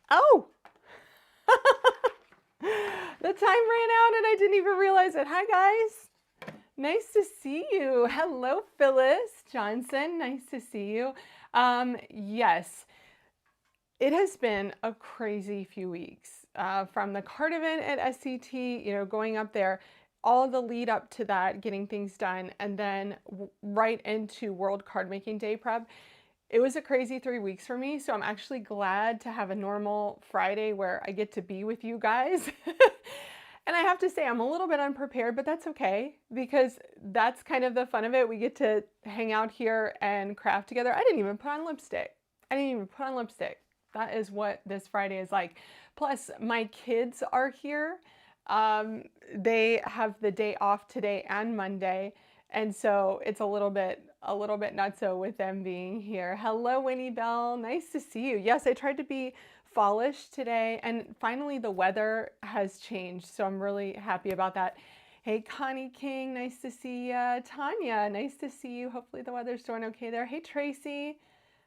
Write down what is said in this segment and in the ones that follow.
Oh, the time ran out and I didn't even realize it. Hi, guys. Nice to see you. Hello, Phyllis Johnson. Nice to see you. Yes, it has been a crazy few weeks from the card event at SCT, going up there, all the lead up to that, getting things done, and then right into World Card Making Day prep. It was a crazy 3 weeks for me, so I'm actually glad to have a normal Friday where I get to be with you guys. And I have to say, I'm a little bit unprepared, but that's okay, because that's kind of the fun of it. We get to hang out here and craft together. I didn't even put on lipstick. That is what this Friday is like. Plus, my kids are here. They have the day off today and Monday. And so it's a little bit nutso with them being here. Hello, Winnie Bell. Nice to see you. Yes, I tried to be fallish today, and finally the weather has changed, so I'm really happy about that. Hey, Connie King, nice to see you. Tanya, nice to see you. Hopefully the weather's doing okay there. Hey, Tracy.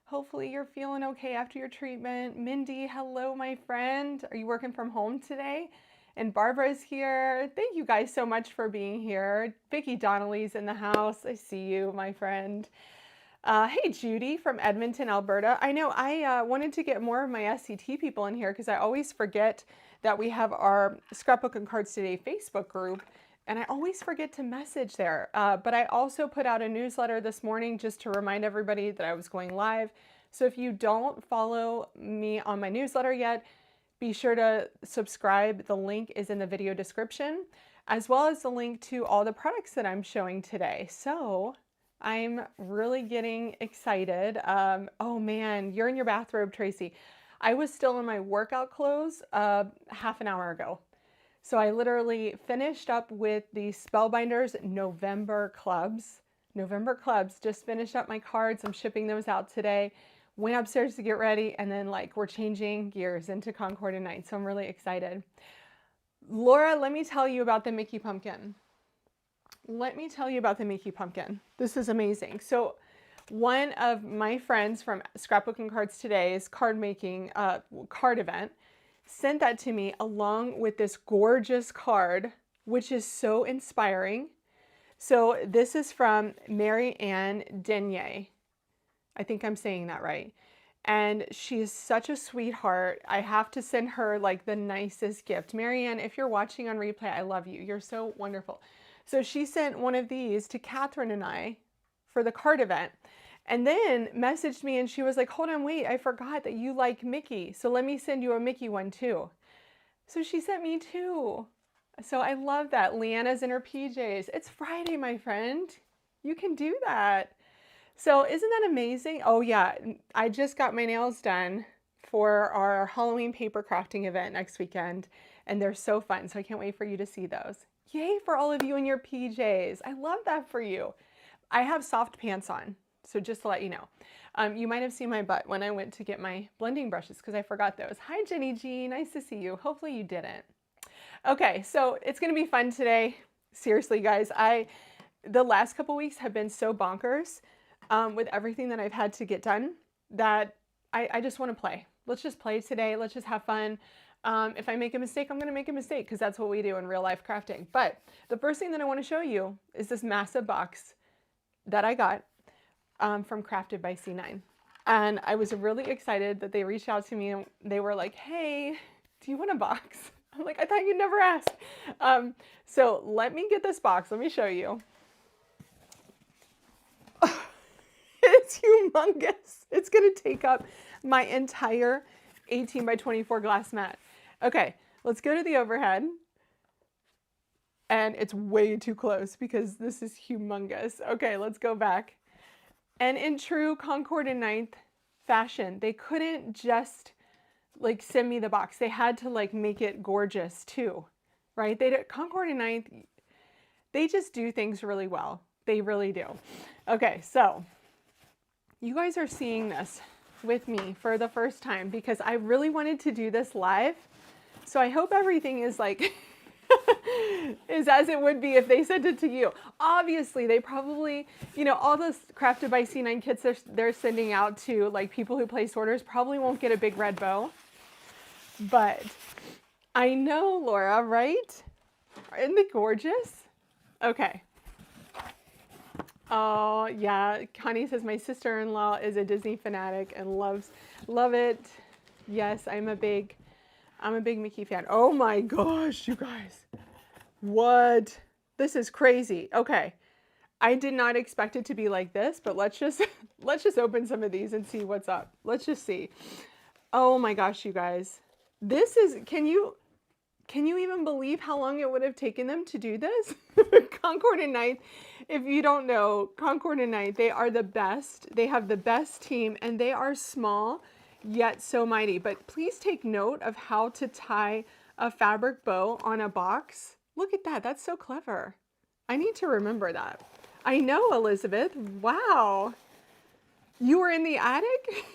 Hopefully you're feeling okay after your treatment. Mindy, hello, my friend. Are you working from home today? And Barbara's here. Thank you guys so much for being here. Vicki Donnelly's in the house. I see you, my friend. Hey, Judy from Edmonton, Alberta. I know I wanted to get more of my SCT people in here because I always forget that we have our Scrapbook and Cards Today Facebook group, and I always forget to message there. But I also put out a newsletter this morning just to remind everybody that I was going live. So if you don't follow me on my newsletter yet, be sure to subscribe. The link is in the video description, as well as the link to all the products that I'm showing today. So I'm really getting excited. Oh man, you're in your bathrobe, Tracy. I was still in my workout clothes half an hour ago. So I literally finished up with the Spellbinders November clubs. Just finished up my cards. I'm shipping those out today. Went upstairs to get ready, and then we're changing gears into Concord tonight. So I'm really excited. Laura, let me tell you about the Mickey Pumpkin. This is amazing. So one of my friends from Scrapbook and Cards Today's card making card event sent that to me along with this gorgeous card, which is so inspiring. So this is from Mary Ann Denier. I think I'm saying that right. And she is such a sweetheart. I have to send her the nicest gift. Marianne, if you're watching on replay, I love you. You're so wonderful. So she sent one of these to Catherine and I for the card event, and then messaged me and she was like, hold on, wait, I forgot that you like Mickey. So let me send you a Mickey one too. So she sent me two. So I love that. Leanna's in her PJs. It's Friday, my friend. You can do that. So isn't that amazing? Oh yeah, I just got my nails done for our Halloween paper crafting event next weekend, and they're so fun. So I can't wait for you to see those. Yay for all of you in your PJs. I love that for you. I have soft pants on, so just to let you know. You might have seen my butt when I went to get my blending brushes because I forgot those. Hi, Jenny G. Nice to see you. Hopefully you didn't. Okay, so it's going to be fun today. Seriously, guys, the last couple weeks have been so bonkers with everything that I've had to get done that I just want to play. Let's just play today. Let's just have fun. If I make a mistake, I'm going to make a mistake because that's what we do in real life crafting. But the first thing that I want to show you is this massive box that I got from Crafted by C9. And I was really excited that they reached out to me and they were like, hey, do you want a box? I'm like, I thought you'd never ask. So let me get this box. Let me show you. It's humongous. It's going to take up my entire 18 by 24 glass mat. Okay, let's go to the overhead. And it's way too close because this is humongous. Okay, let's go back. And in true Concord and 9th fashion, they couldn't just send me the box. They had to make it gorgeous too, right? Concord and 9th, they just do things really well. They really do. Okay, so you guys are seeing this with me for the first time because I really wanted to do this live. So I hope everything is is as it would be if they sent it to you. Obviously, they probably, all those Crafted by C9 kits they're sending out to people who place orders probably won't get a big red bow. But I know, Laura, right? Isn't it gorgeous? Okay. Oh, yeah. Connie says my sister-in-law is a Disney fanatic and love it. Yes, I'm a big Mickey fan. Oh my gosh, you guys. What? This is crazy. Okay. I did not expect it to be like this, but let's just open some of these and see what's up. Let's just see. Oh my gosh, you guys. This is, can you even believe how long it would have taken them to do this? Concord and Ninth, if you don't know, Concord and Ninth, they are the best. They have the best team and they are small, yet so mighty. But please take note of how to tie a fabric bow on a box. Look at that, that's so clever. I need to remember that. I know, Elizabeth, wow. You were in the attic?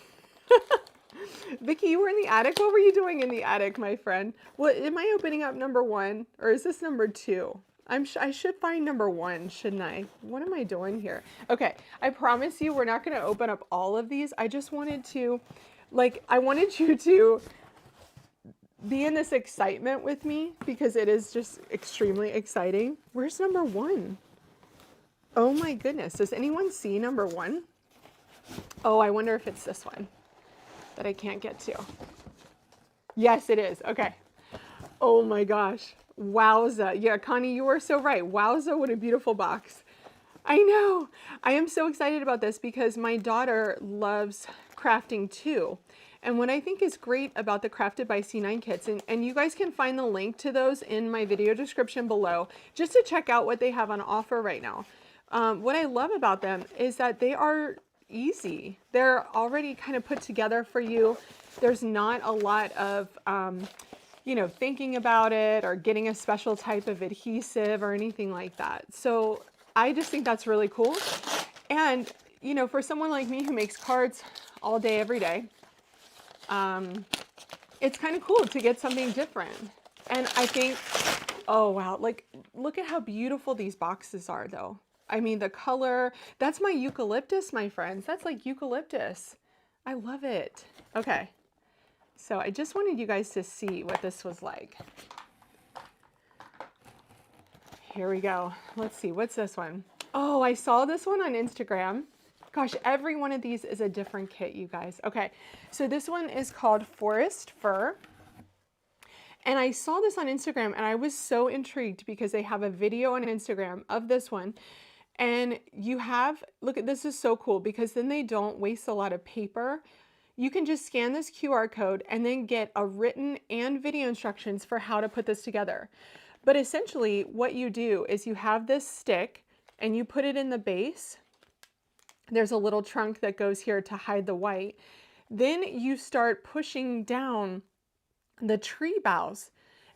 Vicki, you were in the attic? What were you doing in the attic, my friend? Well, am I opening up number 1 or is this number 2? I should find number 1, shouldn't I? What am I doing here? Okay, I promise you we're not going to open up all of these. I just wanted to, I wanted you to be in this excitement with me because it is just extremely exciting. Where's number 1? Oh my goodness. Does anyone see number 1? Oh, I wonder if it's this one that I can't get to. Yes, it is. Okay. Oh my gosh. Wowza. Yeah, Connie, you are so right. Wowza, what a beautiful box. I know. I am so excited about this because my daughter loves crafting too. And what I think is great about the Crafted by C9 kits, and you guys can find the link to those in my video description below, just to check out what they have on offer right now. What I love about them is that they are easy. They're already kind of put together for you. There's not a lot of, thinking about it or getting a special type of adhesive or anything like that. So I just think that's really cool. And, for someone like me who makes cards all day, every day, it's kind of cool to get something different. And I think, oh wow, look at how beautiful these boxes are though. I mean, the color, that's my eucalyptus, my friends. That's like eucalyptus. I love it. Okay. So I just wanted you guys to see what this was like. Here we go. Let's see, what's this one? Oh, I saw this one on Instagram. Gosh, every one of these is a different kit, you guys. Okay, so this one is called Forest Fur. And I saw this on Instagram and I was so intrigued because they have a video on Instagram of this one. And you have, look at this, is so cool because then they don't waste a lot of paper. You can just scan this QR code and then get a written and video instructions for how to put this together. But essentially what you do is you have this stick and you put it in the base. There's a little trunk that goes here to hide the white. Then you start pushing down the tree boughs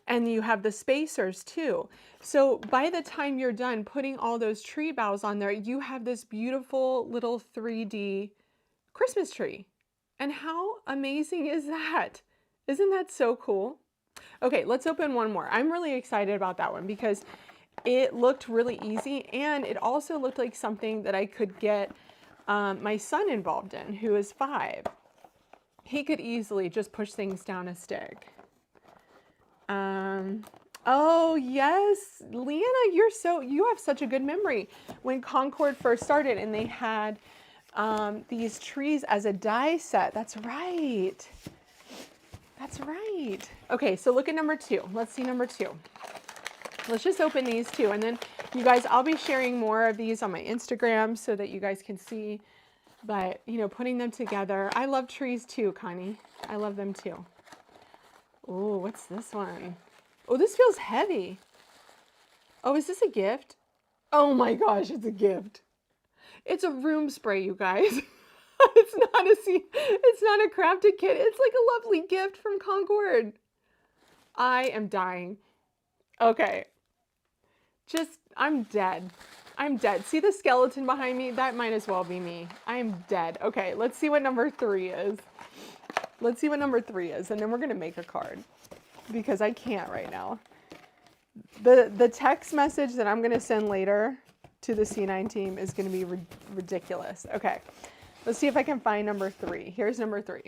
and you have the spacers too. So by the time you're done putting all those tree boughs on there, you have this beautiful little 3D Christmas tree. And how amazing is that? Isn't that so cool? Okay, let's open one more. I'm really excited about that one because it looked really easy and it also looked like something that I could get my son involved in, who is 5. He could easily just push things down a stick. Oh yes, Leanna, you have such a good memory. When Concord first started and they had these trees as a die set. That's right. That's right. Okay, so look at number 2. Let's see number 2. Let's just open these 2 and then you guys, I'll be sharing more of these on my Instagram so that you guys can see, but putting them together. I love trees too, Connie. I love them too. Oh, what's this one? Oh, this feels heavy. Oh, is this a gift? Oh my gosh, it's a gift. It's a room spray, you guys. It's not a crafted kit. It's like a lovely gift from Concord. I am dying. Okay. I'm dead. I'm dead. See the skeleton behind me? That might as well be me. I'm dead. Okay, let's see what number 3 is. Let's see what number 3 is, and then we're gonna make a card because I can't right now. The text message that I'm gonna send later to the C9 team is gonna be ridiculous. Okay, let's see if I can find number 3. Here's number 3.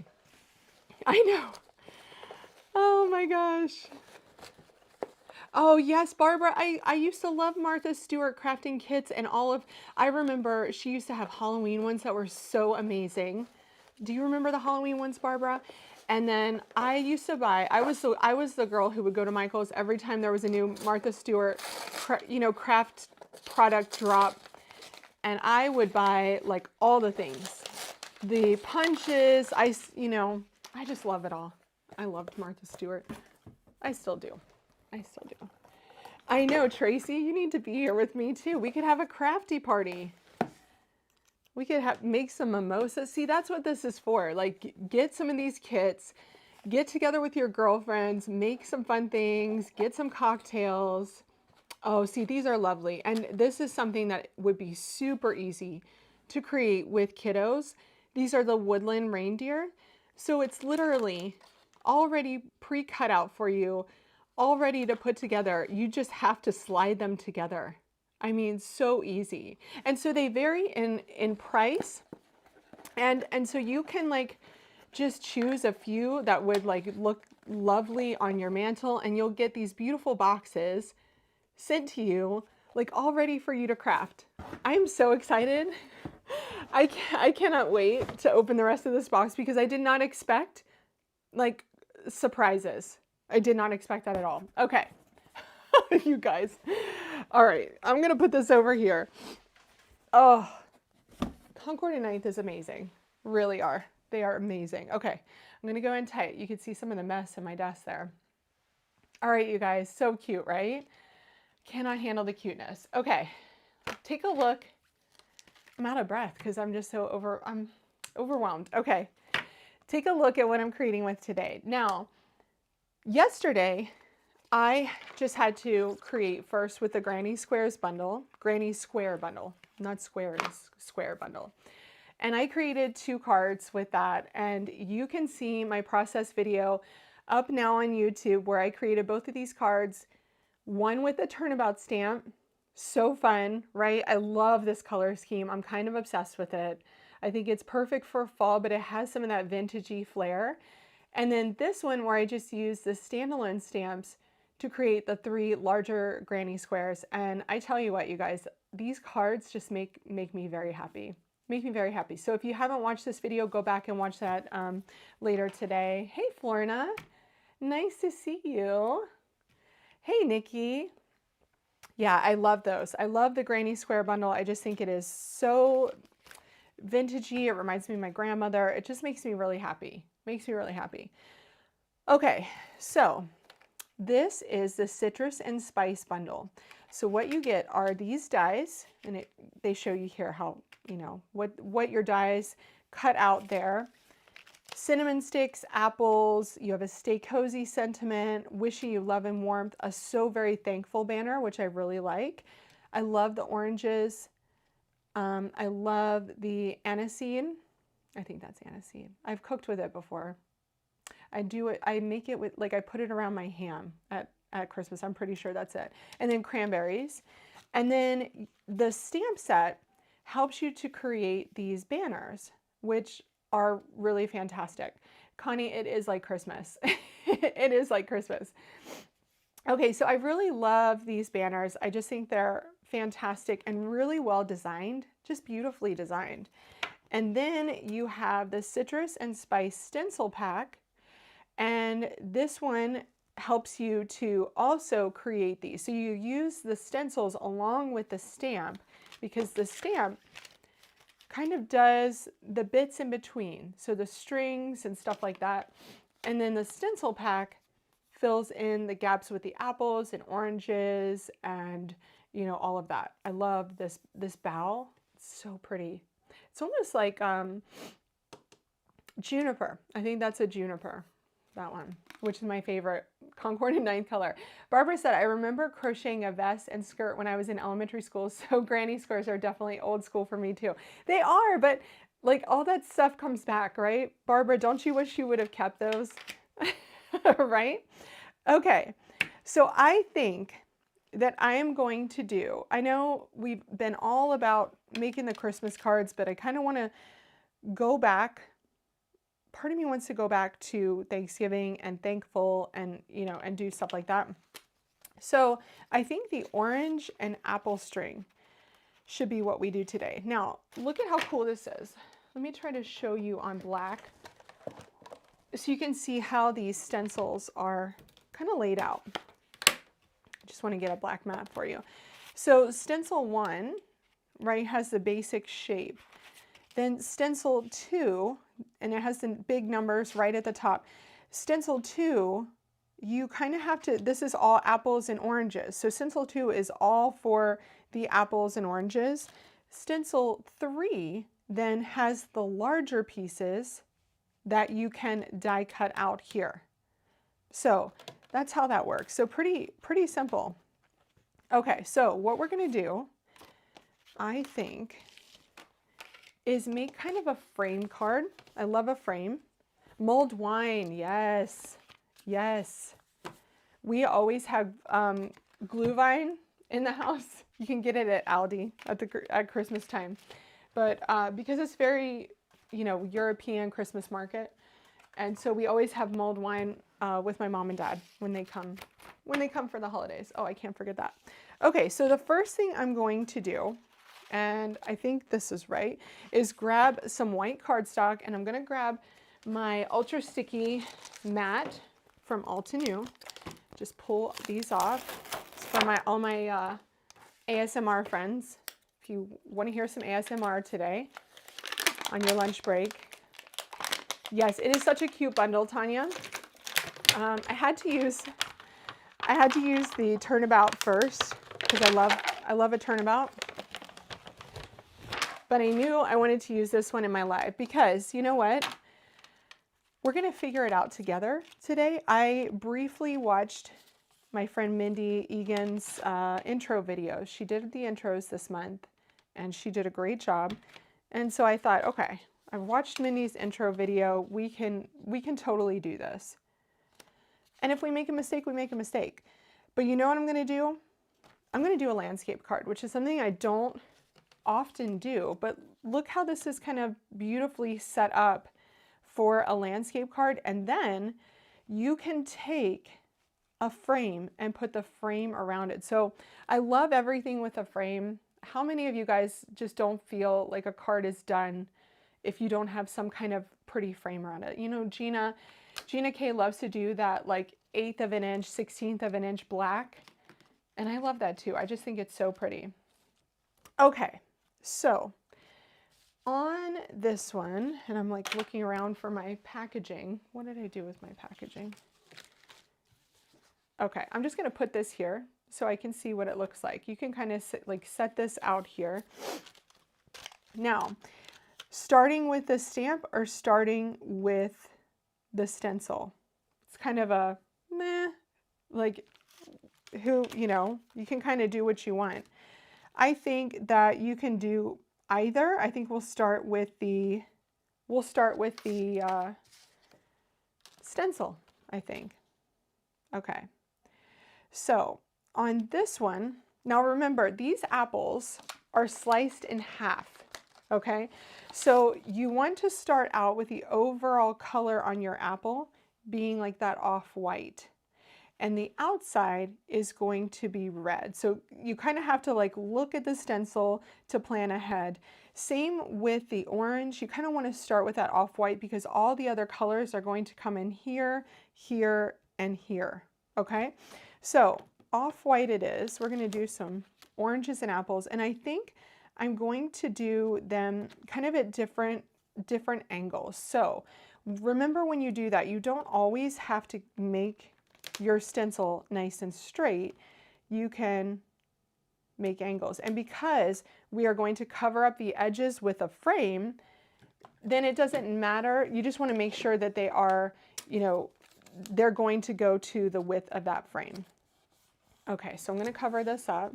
I know. Oh gosh. Oh yes, Barbara, I used to love Martha Stewart crafting kits and I remember she used to have Halloween ones that were so amazing. Do you remember the Halloween ones, Barbara? And then I used to buy, I was the girl who would go to Michael's every time there was a new Martha Stewart, craft product drop. And I would buy like all the things, the punches, I just love it all. I loved Martha Stewart. I still do. I still do. I know, Tracy, you need to be here with me too. We could have a crafty party. We could make some mimosas. See, that's what this is for. Like, get some of these kits, get together with your girlfriends, make some fun things, get some cocktails. Oh, see, these are lovely. And this is something that would be super easy to create with kiddos. These are the woodland reindeer. So it's literally already pre-cut out for you, all ready to put together. You just have to slide them together. I mean, so easy. And so they vary in price. And so you can like just choose a few that would like look lovely on your mantle, and you'll get these beautiful boxes sent to you, like all ready for you to craft. I'm so excited. I cannot wait to open the rest of this box because I did not expect like surprises. I did not expect that at all. Okay, you guys. All right, I'm gonna put this over here. Oh, Concord and Ninth is amazing. Really are. They are amazing. Okay, I'm gonna go in tight. You can see some of the mess in my desk there. All right, you guys, so cute, right? Cannot handle the cuteness. Okay, take a look. I'm out of breath because I'm just I'm overwhelmed. Okay, take a look at what I'm creating with today. Now, yesterday, I just had to create first with the Granny Square bundle, not squares, square bundle. And I created 2 cards with that. And you can see my process video up now on YouTube where I created both of these cards, one with a turnabout stamp. So fun, right? I love this color scheme. I'm kind of obsessed with it. I think it's perfect for fall, but it has some of that vintagey flair. And then this one where I just used the standalone stamps to create the 3 larger granny squares. And I tell you what, you guys, these cards just make me very happy. Make me very happy. So if you haven't watched this video, go back and watch that later today. Hey, Florna. Nice to see you. Hey, Nikki. Yeah, I love those. I love the Granny Square bundle. I just think it is so vintagey. It reminds me of my grandmother. It just makes me really happy. Makes me really happy. Okay, so this is the Citrus and Spice bundle. So what you get are these dies, and they show you here how, what your dies cut out there. Cinnamon sticks, apples, you have a Stay Cozy sentiment, wishing you love and warmth, a So Very Thankful banner, which I really like. I love the oranges. I love the aniseed. I think that's aniseed. I've cooked with it before. I make it with, like I put it around my ham at Christmas. I'm pretty sure that's it. And then cranberries. And then the stamp set helps you to create these banners, which are really fantastic. Connie, it is like Christmas. It is like Christmas. Okay, so I really love these banners. I just think they're fantastic and really well designed, just beautifully designed. And then you have the Citrus and Spice stencil pack. And this one helps you to also create these. So you use the stencils along with the stamp because the stamp kind of does the bits in between. So the strings and stuff like that. And then the stencil pack fills in the gaps with the apples and oranges and, all of that. I love this bowl. It's so pretty. It's almost like juniper. I think that's a juniper, that one, which is my favorite Concord and Ninth color. Barbara said, I remember crocheting a vest and skirt when I was in elementary school, so granny squares are definitely old school for me too. They are, but like all that stuff comes back, right? Barbara, don't you wish you would have kept those? Right? Okay, so I think that I am going to do, I know we've been all about making the Christmas cards, but I kind of want to go back part of me wants to go back to Thanksgiving and thankful and, you know, and do stuff like that. So I think the orange and apple string should be what we do today. Now, look at how cool this is. Let me try to show you on black so you can see how these stencils are kind of laid out. I just want to get a black mat for you. So stencil 1, right, has the basic shape. Then stencil 2, and it has the big numbers right at the top. Stencil 2, you kind of have to, this is all apples and oranges. So stencil 2 is all for the apples and oranges. Stencil 3 then has the larger pieces that you can die cut out here. So that's how that works. So pretty simple. Okay, so what we're gonna do, I think, is make kind of a frame card. I love a frame. Mulled wine, yes, yes. We always have Glühwein in the house. You can get it at Aldi at Christmas time. But because it's very, you know, European Christmas market, and so we always have mulled wine with my mom and dad when they come for the holidays. Oh, I can't forget that. Okay, so the first thing I'm going to do, and I think this is right, is grab some white cardstock, and I'm gonna grab my ultra sticky mat from Altenew. Just pull these off. It's for all my ASMR friends. If you want to hear some ASMR today on your lunch break. Yes, it is such a cute bundle, Tanya. I had to use the turnabout first because I love a turnabout. But I knew I wanted to use this one in my live because, you know what? We're going to figure it out together today. I briefly watched my friend Mindy Egan's intro videos. She did the intros this month and she did a great job. And so I thought, okay, I've watched Mindy's intro video. We can totally do this. And if we make a mistake, we make a mistake. But you know what I'm going to do? I'm going to do a landscape card, which is something I don't often do. But look how this is kind of beautifully set up for a landscape card. And then you can take a frame and put the frame around it. So I love everything with a frame. How many of you guys just don't feel like a card is done if you don't have some kind of pretty frame around it? You know, Gina K loves to do that like 1/8 of an inch, 1/16 of an inch black. And I love that too. I just think it's so pretty. Okay, so on this one, and I'm like looking around for my packaging. What did I do with my packaging? Okay, I'm just gonna put this here so I can see what it looks like. You can kind of set this out here. Now, starting with the stamp or starting with the stencil? It's kind of a meh, like who, you know, you can kind of do what you want. I think that you can do either. I think we'll start with the stencil, I think. Okay. So on this one, now remember these apples are sliced in half, okay? So you want to start out with the overall color on your apple being like that off-white. And the outside is going to be red. So you kind of have to like look at the stencil to plan ahead. Same with the orange. You kind of want to start with that off-white because all the other colors are going to come in here, here, and here, okay? So off-white it is. We're going to do some oranges and apples, and I think I'm going to do them kind of at different angles. So remember when you do that, you don't always have to make your stencil nice and straight. You can make angles. And because we are going to cover up the edges with a frame, then it doesn't matter. You just want to make sure that they are, you know, they're going to go to the width of that frame. Okay, so I'm going to cover this up.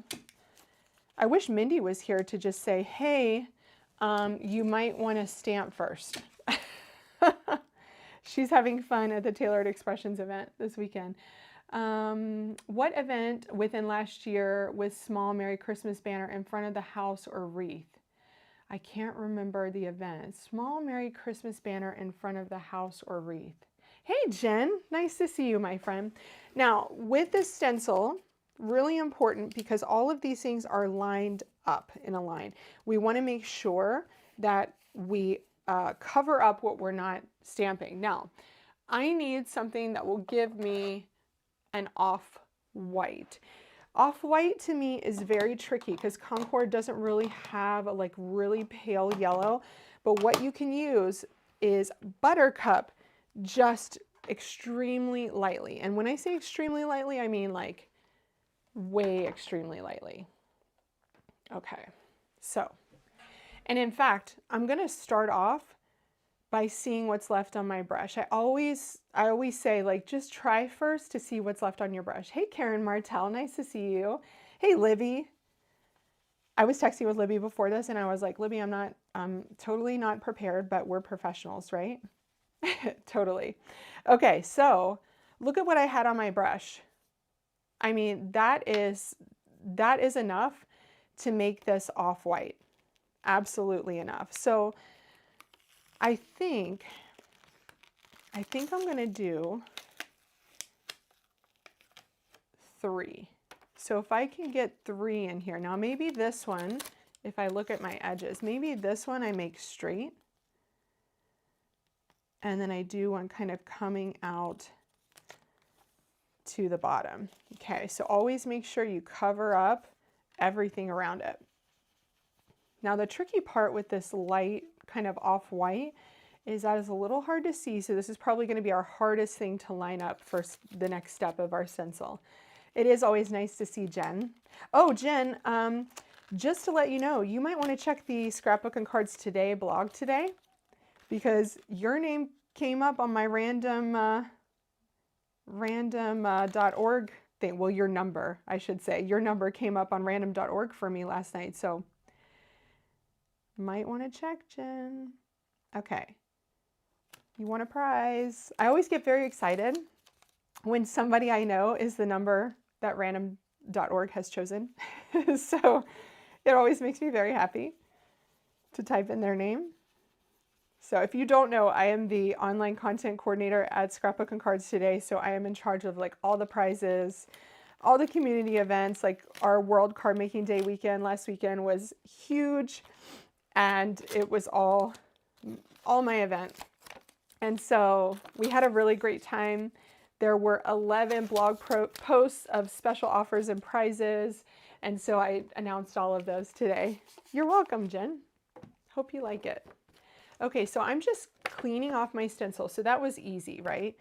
I wish Mindy was here to just say, hey, you might want to stamp first. She's having fun at the Tailored Expressions event this weekend. What event within last year with small Merry Christmas banner in front of the house or wreath? I can't remember the event. Small Merry Christmas banner in front of the house or wreath. Hey, Jen, nice to see you, my friend. Now, with this stencil, really important because all of these things are lined up in a line. We want to make sure that we cover up what we're not stamping. Now, I need something that will give me an off-white. Off-white to me is very tricky because Concord doesn't really have a like really pale yellow, but what you can use is Buttercup just extremely lightly. And when I say extremely lightly, I mean like way extremely lightly. Okay, so, and in fact, I'm gonna start off by seeing what's left on my brush. I always say, like, just try first to see what's left on your brush. Hey, Karen Martell, nice to see you. Hey, Libby. I was texting with Libby before this and I was like, Libby, I'm totally not prepared, but we're professionals, right? Totally. Okay, so look at what I had on my brush. I mean, that is enough to make this off-white. Absolutely enough. So I think I'm going to do 3. So if I can get 3 in here. Now maybe this one, if I look at my edges, maybe this one I make straight. And then I do one kind of coming out to the bottom. Okay, so always make sure you cover up everything around it. Now the tricky part with this light kind of off-white is that it's a little hard to see, so this is probably going to be our hardest thing to line up for the next step of our stencil. It is always nice to see Jen. Oh, Jen, just to let you know, you might want to check the Scrapbook and Cards Today blog today because your name came up on my random.org thing. Well, your number, I should say. Your number came up on random.org for me last night, so might want to check, Jen. Okay. You want a prize. I always get very excited when somebody I know is the number that random.org has chosen. So it always makes me very happy to type in their name. So if you don't know, I am the online content coordinator at Scrapbook and Cards Today. So I am in charge of like all the prizes, all the community events, like our World Card Making Day weekend last weekend was huge. And it was all my event. And so we had a really great time. There were 11 blog posts of special offers and prizes. And so I announced all of those today. You're welcome, Jen. Hope you like it. Okay, so I'm just cleaning off my stencil. So that was easy, right?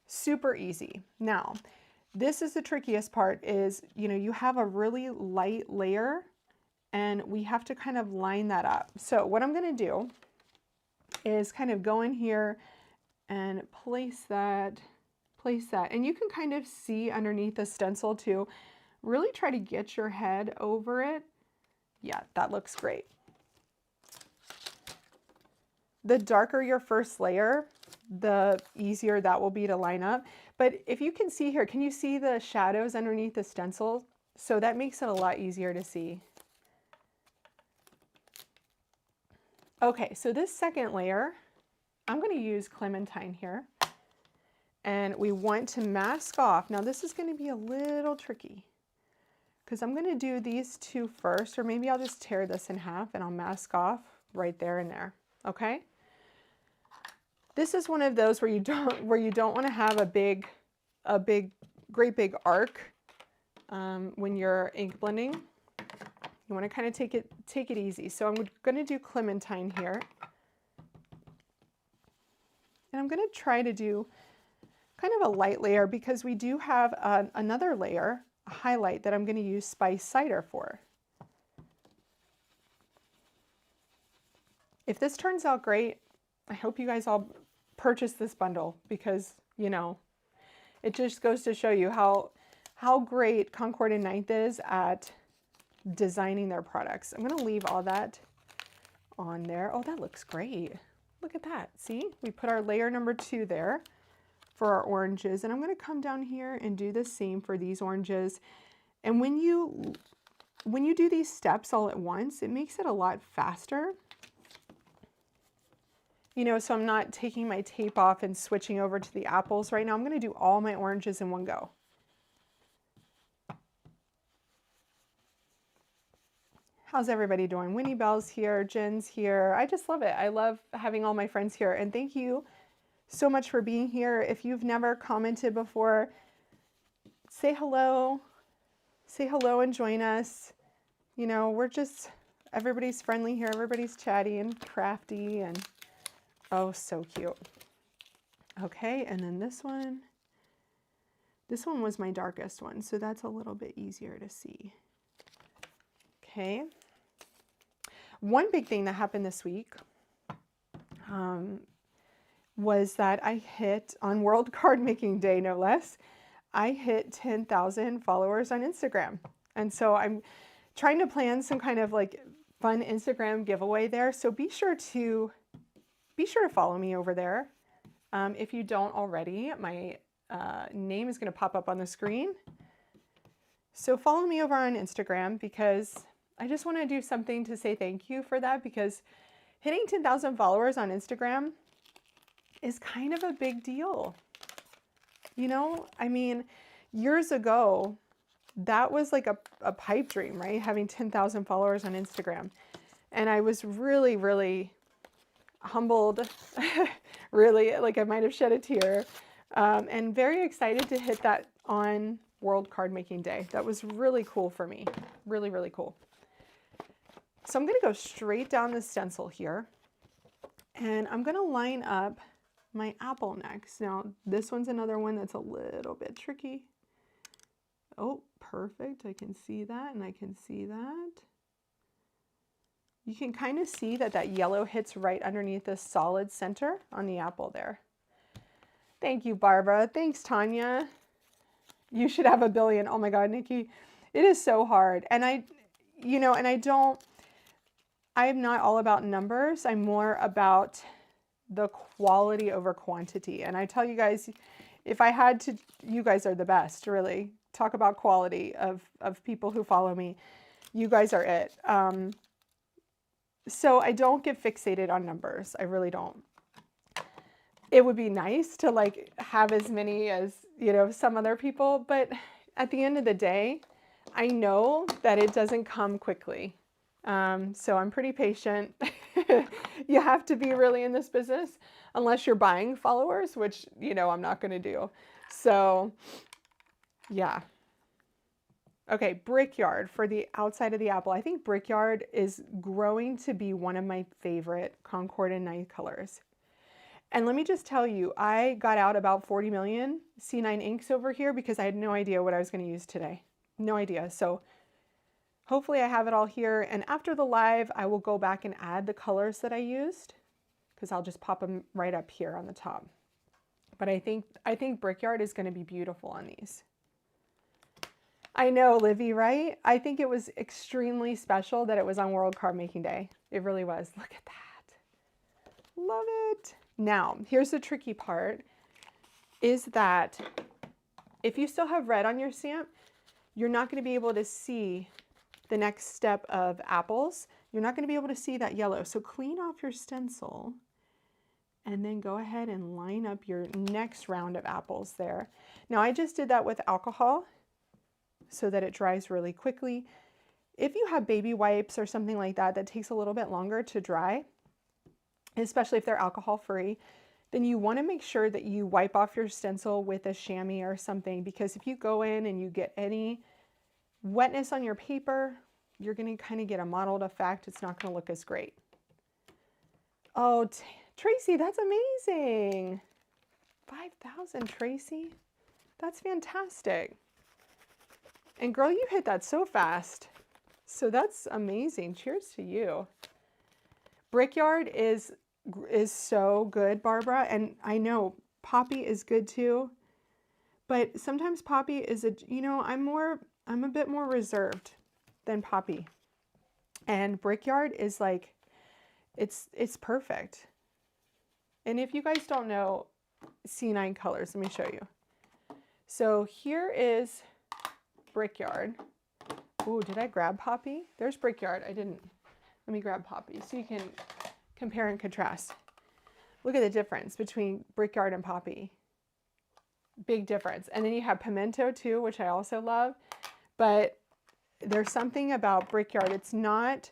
Super easy. Now, this is the trickiest part is, you have a really light layer and we have to kind of line that up. So what I'm going to do is kind of go in here and place that. And you can kind of see underneath the stencil to really try to get your head over it. Yeah, that looks great. The darker your first layer, the easier that will be to line up. But if you can see here, can you see the shadows underneath the stencil? So that makes it a lot easier to see. Okay, so this second layer, I'm going to use Clementine here. And we want to mask off. Now this is going to be a little tricky because I'm going to do these 2 first, or maybe I'll just tear this in half and I'll mask off right there and there. Okay. This is one of those where you don't want to have a great big arc when you're ink blending. You want to kind of take it easy. So I'm going to do Clementine here. And I'm going to try to do kind of a light layer because we do have another layer, a highlight that I'm going to use Spice Cider for. If this turns out great, I hope you guys all purchase this bundle because, it just goes to show you how great Concord and Ninth is at designing their products. I'm going to leave all that on there. Oh, that looks great. Look at that. See, we put our layer number 2 there for our oranges, and I'm going to come down here and do the same for these oranges. And when you do these steps all at once, it makes it a lot faster you know, so I'm not taking my tape off and switching over to the apples right now. I'm going to do all my oranges in one go. How's everybody doing? Winnie Bell's here, Jen's here. I just love it. I love having all my friends here, and thank you so much for being here. If you've never commented before, say hello and join us. You know, we're just, everybody's friendly here. Everybody's chatty and crafty and oh, so cute. Okay, and then this one was my darkest one, so that's a little bit easier to see. Okay. One big thing that happened this week was that I hit, on World Card Making Day, no less, I hit 10,000 followers on Instagram. And so I'm trying to plan some kind of like fun Instagram giveaway there. So be sure to follow me over there. If you don't already, my name is going to pop up on the screen. So follow me over on Instagram because I just want to do something to say thank you for that, because hitting 10,000 followers on Instagram is kind of a big deal. You know, I mean, years ago, that was like a pipe dream, right? Having 10,000 followers on Instagram. And I was really, really humbled, really, like I might have shed a tear, and very excited to hit that on World Card Making Day. That was really cool for me. Really, really cool. So I'm going to go straight down the stencil here, and I'm going to line up my apple next. Now, this one's another one that's a little bit tricky. Oh, perfect. I can see that, and I can see that. You can kind of see that that yellow hits right underneath the solid center on the apple there. Thank you, Barbara. Thanks, Tanya. You should have 1 billion. Oh my God, Nikki. It is so hard. And I'm not all about numbers. I'm more about the quality over quantity. And I tell you guys, if I had to, you guys are the best, really. Talk about quality of people who follow me. You guys are it. So I don't get fixated on numbers. I really don't. It would be nice to like have as many as, you know, some other people, but at the end of the day, I know that it doesn't come quickly. So I'm pretty patient. You have to be really in this business unless you're buying followers, which, you know, I'm not going to do. So yeah. Okay, Brickyard for the outside of the apple. I think Brickyard is growing to be one of my favorite Concord and Nye colors. And let me just tell you, I got out about 40 million C9 inks over here because I had no idea what I was going to use today. No idea. So hopefully I have it all here. And after the live, I will go back and add the colors that I used because I'll just pop them right up here on the top. But I think Brickyard is going to be beautiful on these. I know, Livy, right? I think it was extremely special that it was on World Card Making Day. It really was. Look at that. Love it. Now, here's the tricky part, is that if you still have red on your stamp, you're not going to be able to see the next step of apples. You're not going to be able to see that yellow. So clean off your stencil and then go ahead and line up your next round of apples there. Now, I just did that with alcohol so that it dries really quickly. If you have baby wipes or something like that that takes a little bit longer to dry, especially if they're alcohol free, then you want to make sure that you wipe off your stencil with a chamois or something, because if you go in and you get any wetness on your paper, you're going to kind of get a mottled effect. It's not going to look as great. Oh, Tracy, that's amazing. 5,000, Tracy. That's fantastic. And girl, you hit that so fast. So that's amazing. Cheers to you. Brickyard is so good, Barbara. And I know Poppy is good too. But sometimes Poppy is I'm a bit more reserved than Poppy. And Brickyard is like, it's perfect. And if you guys don't know C9 colors, let me show you. So here is Brickyard. Ooh, did I grab Poppy? There's Brickyard. I didn't. Let me grab Poppy so you can compare and contrast. Look at the difference between Brickyard and Poppy. Big difference. And then you have Pimento too, which I also love. But there's something about Brickyard. It's not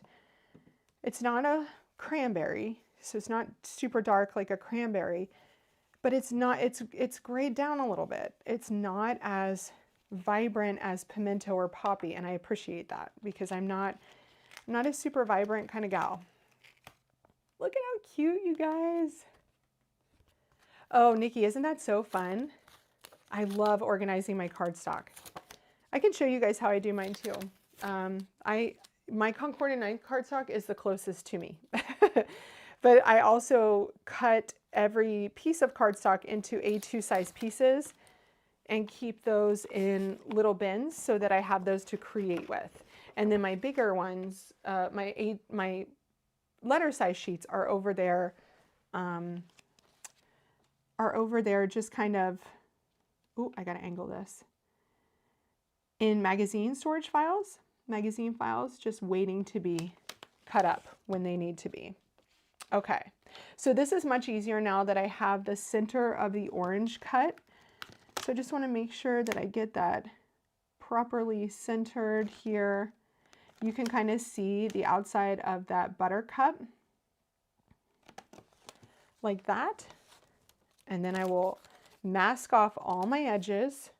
a cranberry, so it's not super dark like a cranberry, but it's grayed down a little bit. It's not as vibrant as Pimento or Poppy, and I appreciate that because I'm not a super vibrant kind of gal. Look at how cute, you guys. Oh, Nikki, isn't that so fun? I love organizing my cardstock. I can show you guys how I do mine too. My Concord and 9 cardstock is the closest to me. But I also cut every piece of cardstock into A2 size pieces and keep those in little bins so that I have those to create with. And then my bigger ones, my letter size sheets are over there just kind of, ooh, I gotta angle this, in magazine files, just waiting to be cut up when they need to be. Okay, so this is much easier now that I have the center of the orange cut. So I just want to make sure that I get that properly centered here. You can kind of see the outside of that Buttercup like that. And then I will mask off all my edges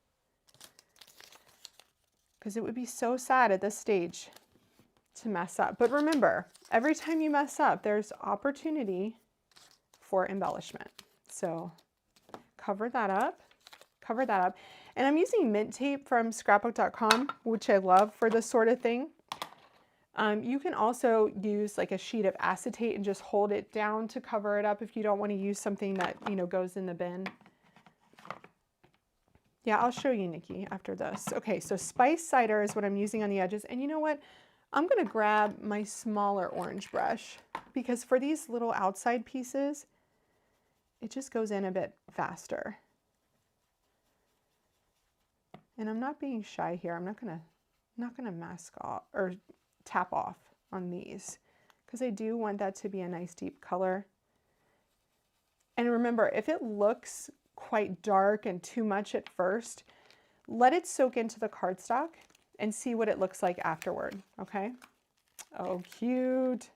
because it would be so sad at this stage to mess up. But remember, every time you mess up, there's opportunity for embellishment. So cover that up. And I'm using mint tape from scrapbook.com, which I love for this sort of thing. You can also use like a sheet of acetate and just hold it down to cover it up if you don't want to use something that, you know, goes in the bin. Yeah, I'll show you, Nikki, after this. Okay, so Spice Cider is what I'm using on the edges. And you know what? I'm going to grab my smaller orange brush because for these little outside pieces, it just goes in a bit faster. And I'm not being shy here. I'm not gonna mask off or tap off on these because I do want that to be a nice deep color. And remember, if it looks quite dark and too much at first, let it soak into the cardstock and see what it looks like afterward, okay? Oh, cute.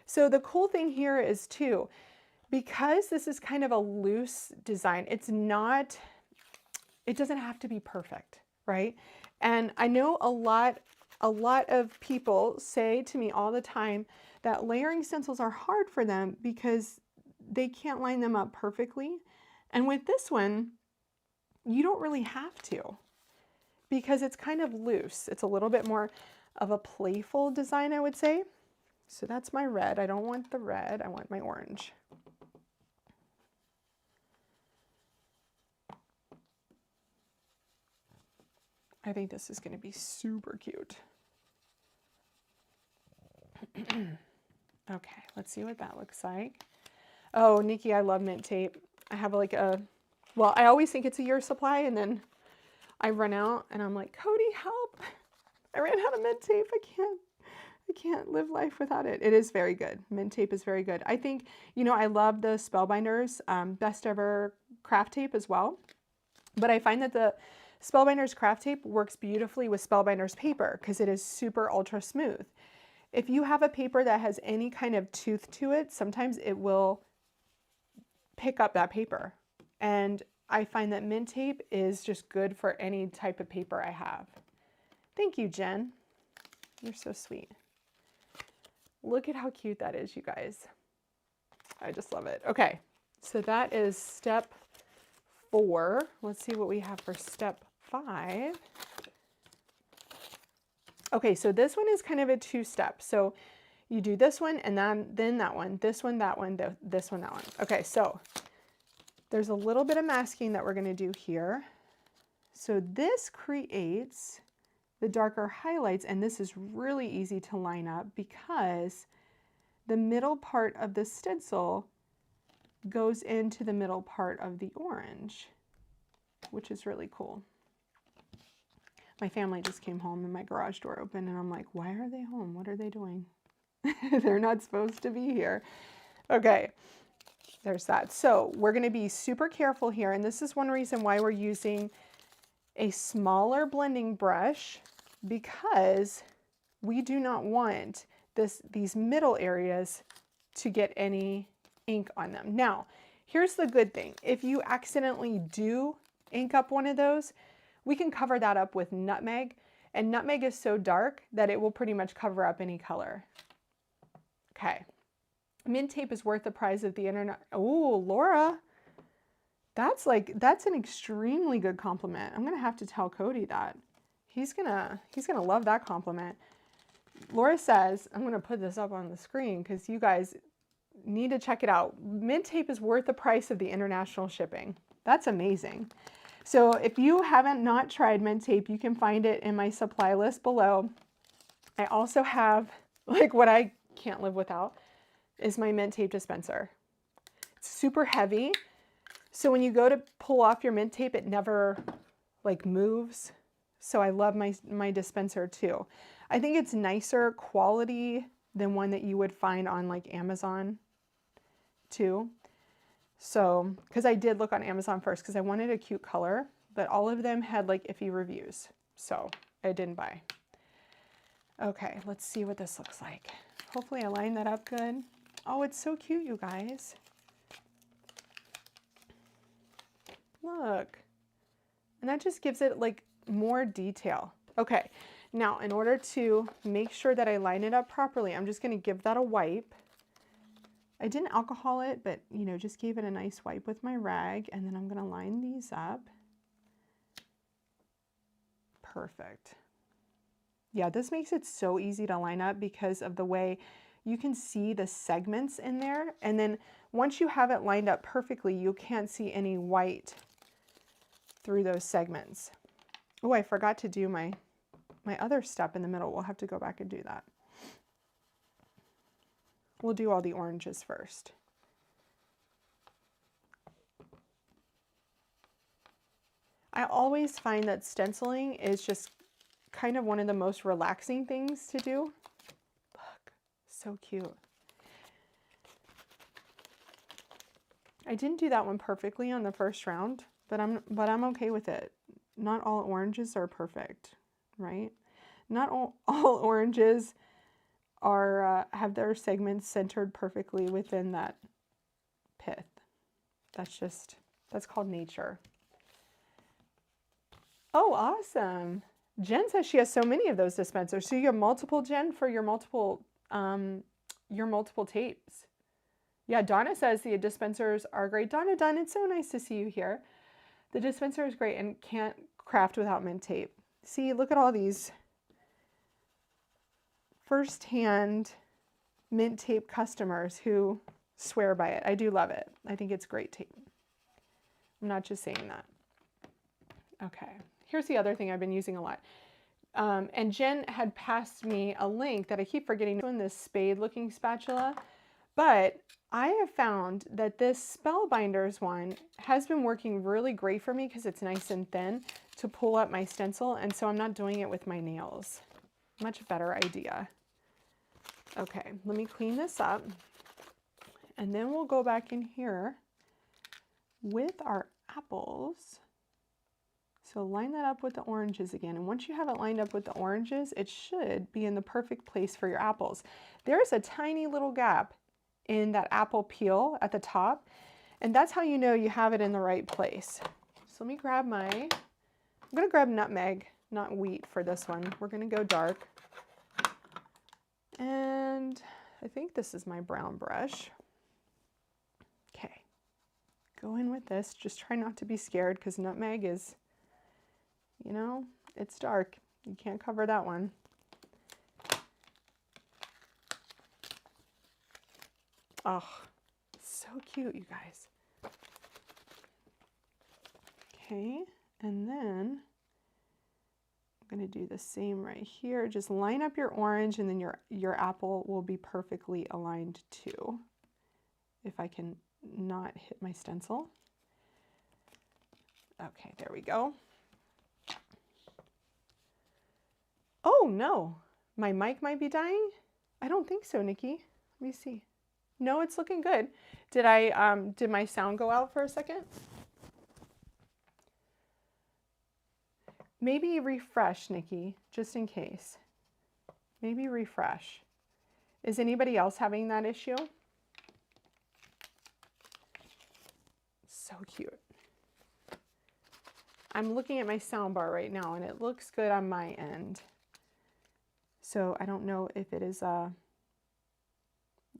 So the cool thing here is too, because this is kind of a loose design, it doesn't have to be perfect, right? And I know a lot of people say to me all the time that layering stencils are hard for them because they can't line them up perfectly. And with this one, you don't really have to because it's kind of loose. It's a little bit more of a playful design, I would say. So that's my red. I don't want the red, I want my orange. I think this is going to be super cute. Okay, let's see what that looks like. Oh, Nikki, I love mint tape. I have like well, I always think it's a year supply and then I run out and I'm like, Cody, help. I ran out of mint tape. I can't live life without it. It is very good. Mint tape is very good. I think, you know, I love the Spellbinders Best Ever craft tape as well. But I find that the Spellbinders craft tape works beautifully with Spellbinders paper because it is super ultra smooth. If you have a paper that has any kind of tooth to it, sometimes it will pick up that paper. And I find that mint tape is just good for any type of paper I have. Thank you, Jen. You're so sweet. Look at how cute that is, you guys. I just love it. Okay, so that is step 4. Let's see what we have for step 5. Okay, so this one is kind of a 2-step. So you do this one and then that one, this one, that one, this one, that one. Okay, so there's a little bit of masking that we're going to do here. So this creates the darker highlights, and this is really easy to line up because the middle part of the stencil goes into the middle part of the orange, which is really cool. My family just came home and my garage door opened and I'm like, why are they home? What are they doing? They're not supposed to be here. Okay. there's that. So we're going to be super careful here. And this is one reason why we're using a smaller blending brush, because we do not want these middle areas to get any ink on them. Now, here's the good thing. If you accidentally do ink up one of those, we can cover that up with Nutmeg. And Nutmeg is so dark that it will pretty much cover up any color. Okay. Mint tape is worth the price of the internet. Oh, Laura. That's an extremely good compliment. I'm going to have to tell Cody that. He's going to love that compliment. Laura says, I'm going to put this up on the screen because you guys need to check it out. Mint tape is worth the price of the international shipping. That's amazing. So if you haven't not tried mint tape, you can find it in my supply list below. I also have, like, what I can't live without is my mint tape dispenser. It's super heavy. So when you go to pull off your mint tape, it never like moves. So I love my dispenser too. I think it's nicer quality than one that you would find on like Amazon too. So, because I did look on Amazon first because I wanted a cute color, but all of them had like iffy reviews. So I didn't buy. Okay, let's see what this looks like. Hopefully I lined that up good. Oh, it's so cute, you guys. Look. And that just gives it like more detail. Okay, now in order to make sure that I line it up properly, I'm just going to give that a wipe. I didn't alcohol it, but you know, just gave it a nice wipe with my rag, and then I'm going to line these up. Perfect. Yeah, this makes it so easy to line up because of the way you can see the segments in there. And then once you have it lined up perfectly, you can't see any white through those segments. Oh, I forgot to do my other step in the middle. We'll have to go back and do that. We'll do all the oranges first. I always find that stenciling is just kind of one of the most relaxing things to do. Look, so cute. I didn't do that one perfectly on the first round, but I'm okay with it. Not all oranges are perfect, right? Not all oranges are have their segments centered perfectly within that pith. That's called nature. Oh, awesome. Jen says she has so many of those dispensers. So you have multiple, Jen, for your multiple tapes. Yeah, Donna says the dispensers are great. Donna Dunn, it's so nice to see you here. The dispenser is great and can't craft without mint tape. See, look at all these first-hand mint tape customers who swear by it. I do love it. I think it's great tape. I'm not just saying that. Okay, here's the other thing I've been using a lot. And Jen had passed me a link that I keep forgetting in this spade-looking spatula, but I have found that this Spellbinders one has been working really great for me because it's nice and thin to pull up my stencil, and so I'm not doing it with my nails. Much better idea. Okay, let me clean this up, and then we'll go back in here with our apples. So line that up with the oranges again, and once you have it lined up with the oranges, it should be in the perfect place for your apples. There's a tiny little gap in that apple peel at the top, and that's how you know you have it in the right place. So let me grab I'm gonna grab nutmeg, not wheat for this one. We're gonna go dark. And I think this is my brown brush. Okay, go in with this. Just try not to be scared because nutmeg is, you know, it's dark. You can't cover that one. Oh, so cute, you guys. Okay, and then I'm going to do the same right here. Just line up your orange, and then your apple will be perfectly aligned too. If I can not hit my stencil. Okay, there we go. Oh no, my mic might be dying. I don't think so, Nikki. Let me see. No, it's looking good. Did my sound go out for a second? Maybe refresh, Nikki, just in case. Maybe refresh. Is anybody else having that issue? So cute. I'm looking at my sound bar right now and it looks good on my end. So I don't know if it is a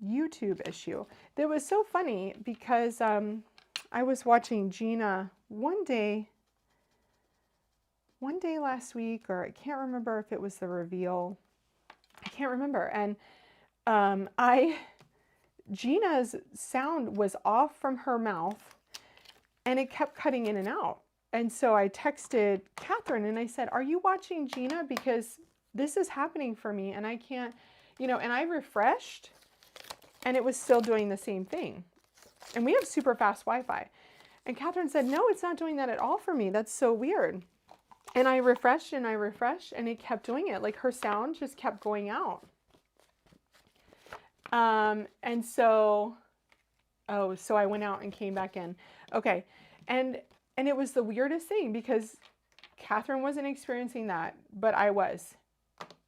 YouTube issue. That was so funny because I was watching Gina one day last week, or I can't remember if it was the reveal. I can't remember. And Gina's sound was off from her mouth and it kept cutting in and out. And so I texted Catherine and I said, are you watching Gina? Because this is happening for me and I can't, you know, and I refreshed and it was still doing the same thing. And we have super fast Wi-Fi. And Catherine said, no, it's not doing that at all for me. That's so weird. And I refreshed and it kept doing it. Like her sound just kept going out. And so, so I went out and came back in. Okay. And it was the weirdest thing because Catherine wasn't experiencing that, but I was.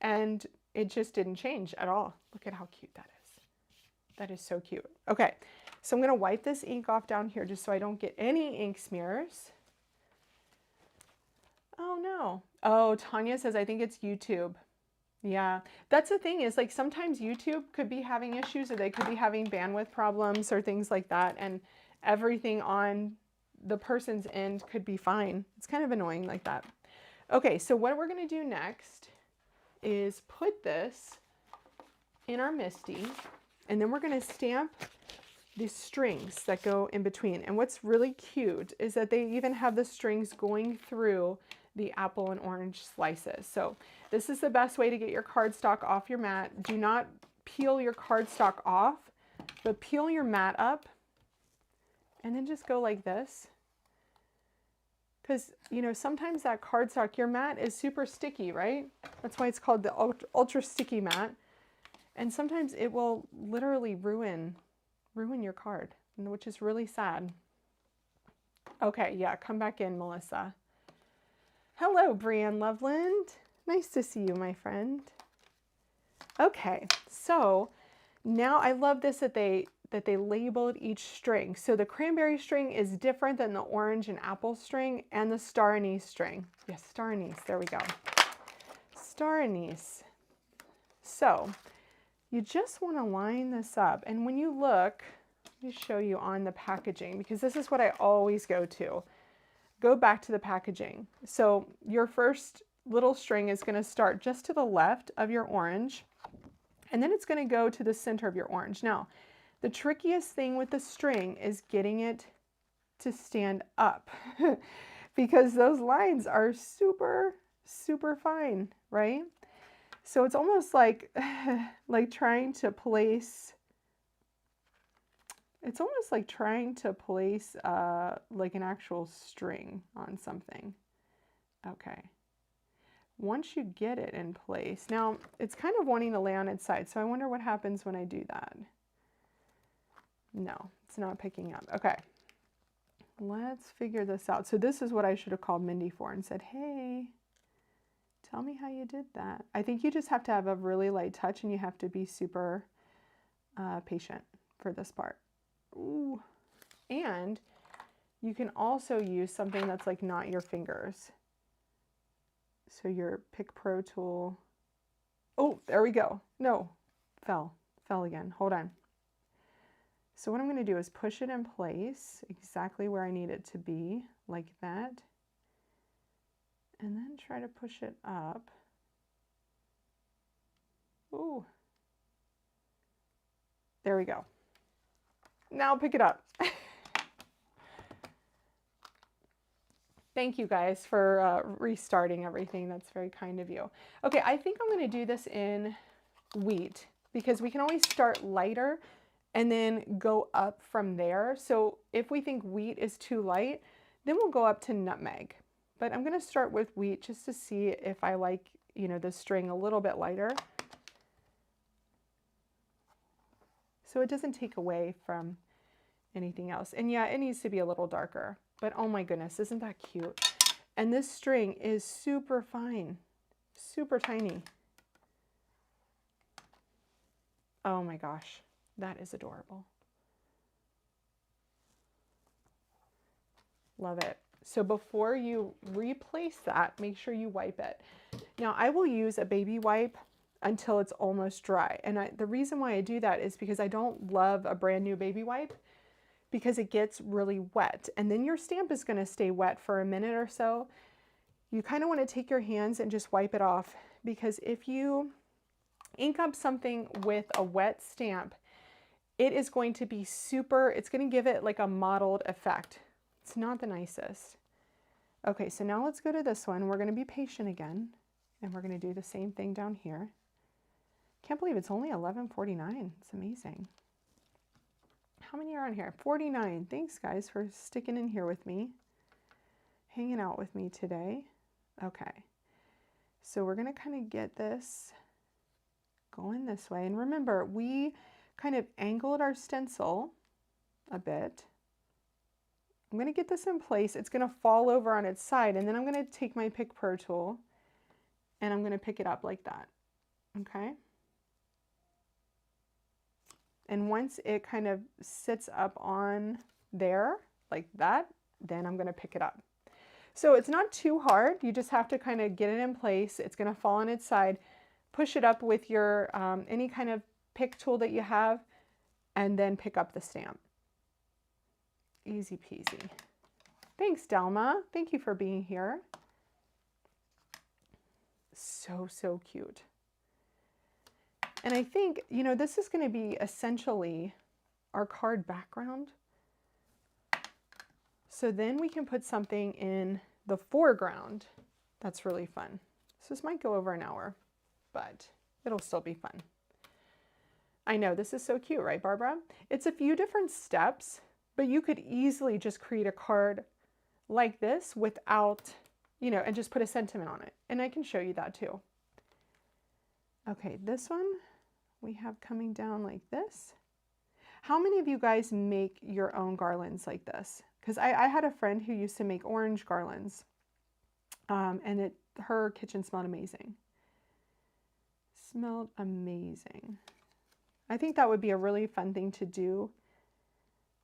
And it just didn't change at all. Look at how cute that is. That is so cute. Okay. So I'm going to wipe this ink off down here just so I don't get any ink smears. Oh no. Oh, Tanya says, I think it's YouTube. Yeah, that's the thing is like sometimes YouTube could be having issues or they could be having bandwidth problems or things like that. And everything on the person's end could be fine. It's kind of annoying like that. Okay, so what we're going to do next is put this in our MISTI and then we're going to stamp the strings that go in between. And what's really cute is that they even have the strings going through the apple and orange slices. So this is the best way to get your cardstock off your mat. Do not peel your cardstock off, but peel your mat up and then just go like this. Because, you know, sometimes that cardstock, your mat is super sticky, right? That's why it's called the ultra sticky mat. And sometimes it will literally ruin your card, which is really sad. Okay, yeah, come back in, Melissa. Hello, Brianne Loveland. Nice to see you, my friend. Okay, so now I love this that they labeled each string. So the cranberry string is different than the orange and apple string and the star anise string. Yes, star anise, there we go. Star anise. So you just want to line this up. And when you look, let me show you on the packaging because this is what I always go to. Go back to the packaging. So your first little string is going to start just to the left of your orange, and then it's going to go to the center of your orange. Now, the trickiest thing with the string is getting it to stand up because those lines are super, super fine, right? So it's almost like, trying to place, it's almost like trying to place like an actual string on something. Okay. Once you get it in place, now it's kind of wanting to lay on its side. So I wonder what happens when I do that. No, it's not picking up. Okay. Let's figure this out. So this is what I should have called Mindy for and said, hey, tell me how you did that. I think you just have to have a really light touch and you have to be super patient for this part. Ooh. And you can also use something that's like not your fingers. So your Pick Pro tool. Oh, there we go. No, fell again. Hold on. So what I'm going to do is push it in place exactly where I need it to be, like that. And then try to push it up. Ooh. There we go. Now pick it up. Thank you guys for restarting everything. That's very kind of you. Okay, I think I'm going to do this in wheat because we can always start lighter and then go up from there. So if we think wheat is too light, then we'll go up to nutmeg. But I'm going to start with wheat just to see if I like, you know, the string a little bit lighter. so it doesn't take away from anything else. And yeah, it needs to be a little darker, but oh my goodness, isn't that cute? And this string is super fine, super tiny. Oh my gosh, that is adorable. Love it. So before you replace that, make sure you wipe it. Now I will use a baby wipe until it's almost dry. And the reason why I do that is because I don't love a brand new baby wipe because it gets really wet. And then your stamp is gonna stay wet for a minute or so. You kind of want to take your hands and just wipe it off, because if you ink up something with a wet stamp, it is going to be it's going to give it like a mottled effect. It's not the nicest. Okay, so now let's go to this one. We're going to be patient again, and we're going to do the same thing down here. Can't believe it's only $11.49. It's amazing. How many are on here? 49. Thanks guys for sticking in here with me, hanging out with me today. Okay, so we're going to kind of get this going this way. And remember, we kind of angled our stencil a bit. I'm going to get this in place. It's going to fall over on its side, and then I'm going to take my Pick Pro tool and I'm going to pick it up like that. Okay. And once it kind of sits up on there like that, then I'm going to pick it up. So it's not too hard. You just have to kind of get it in place. It's going to fall on its side. Push it up with your any kind of pick tool that you have, and then pick up the stamp. Easy peasy. Thanks, Delma. Thank you for being here. So, so cute. And I think, you know, this is going to be essentially our card background. So then we can put something in the foreground. That's really fun. So this might go over an hour, but it'll still be fun. I know, this is so cute, right, Barbara? It's a few different steps, but you could easily just create a card like this without, you know, and just put a sentiment on it. And I can show you that too. Okay, this one we have coming down like this. How many of you guys make your own garlands like this? Because I had a friend who used to make orange garlands, and her kitchen smelled amazing. Smelled amazing. I think that would be a really fun thing to do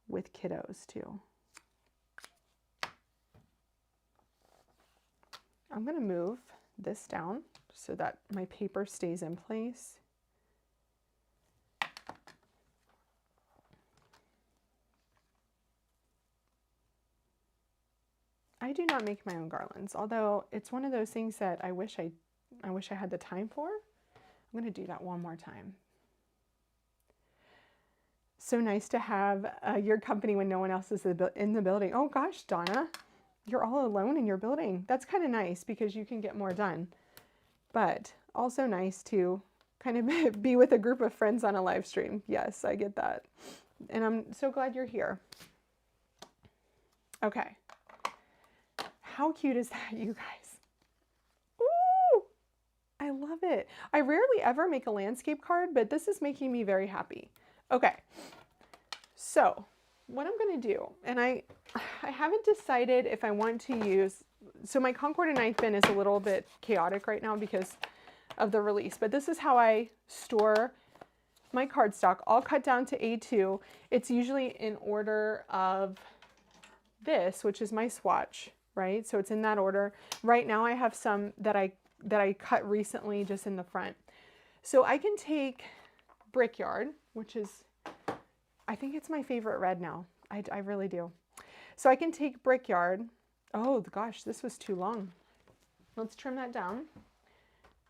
with kiddos too. I'm going to move this down so that my paper stays in place. I do not make my own garlands, although it's one of those things that I wish I had the time for. I'm going to do that one more time. So nice to have your company when no one else is in the building. Oh gosh, Donna, you're all alone in your building. That's kind of nice because you can get more done, but also nice to kind of be with a group of friends on a live stream. Yes, I get that. And I'm so glad you're here. Okay. How cute is that, you guys? Ooh, I love it. I rarely ever make a landscape card, but this is making me very happy. Okay, so what I'm going to do, and I haven't decided if I want to use, so my Concord and knife bin is a little bit chaotic right now because of the release, but this is how I store my cardstock, all cut down to A2. It's usually in order of this, which is my swatch, right? So it's in that order. Right now I have some that I cut recently just in the front. So I can take Brickyard, which is, I think it's my favorite red now. I really do. So I can take Brickyard. Oh gosh, this was too long. Let's trim that down.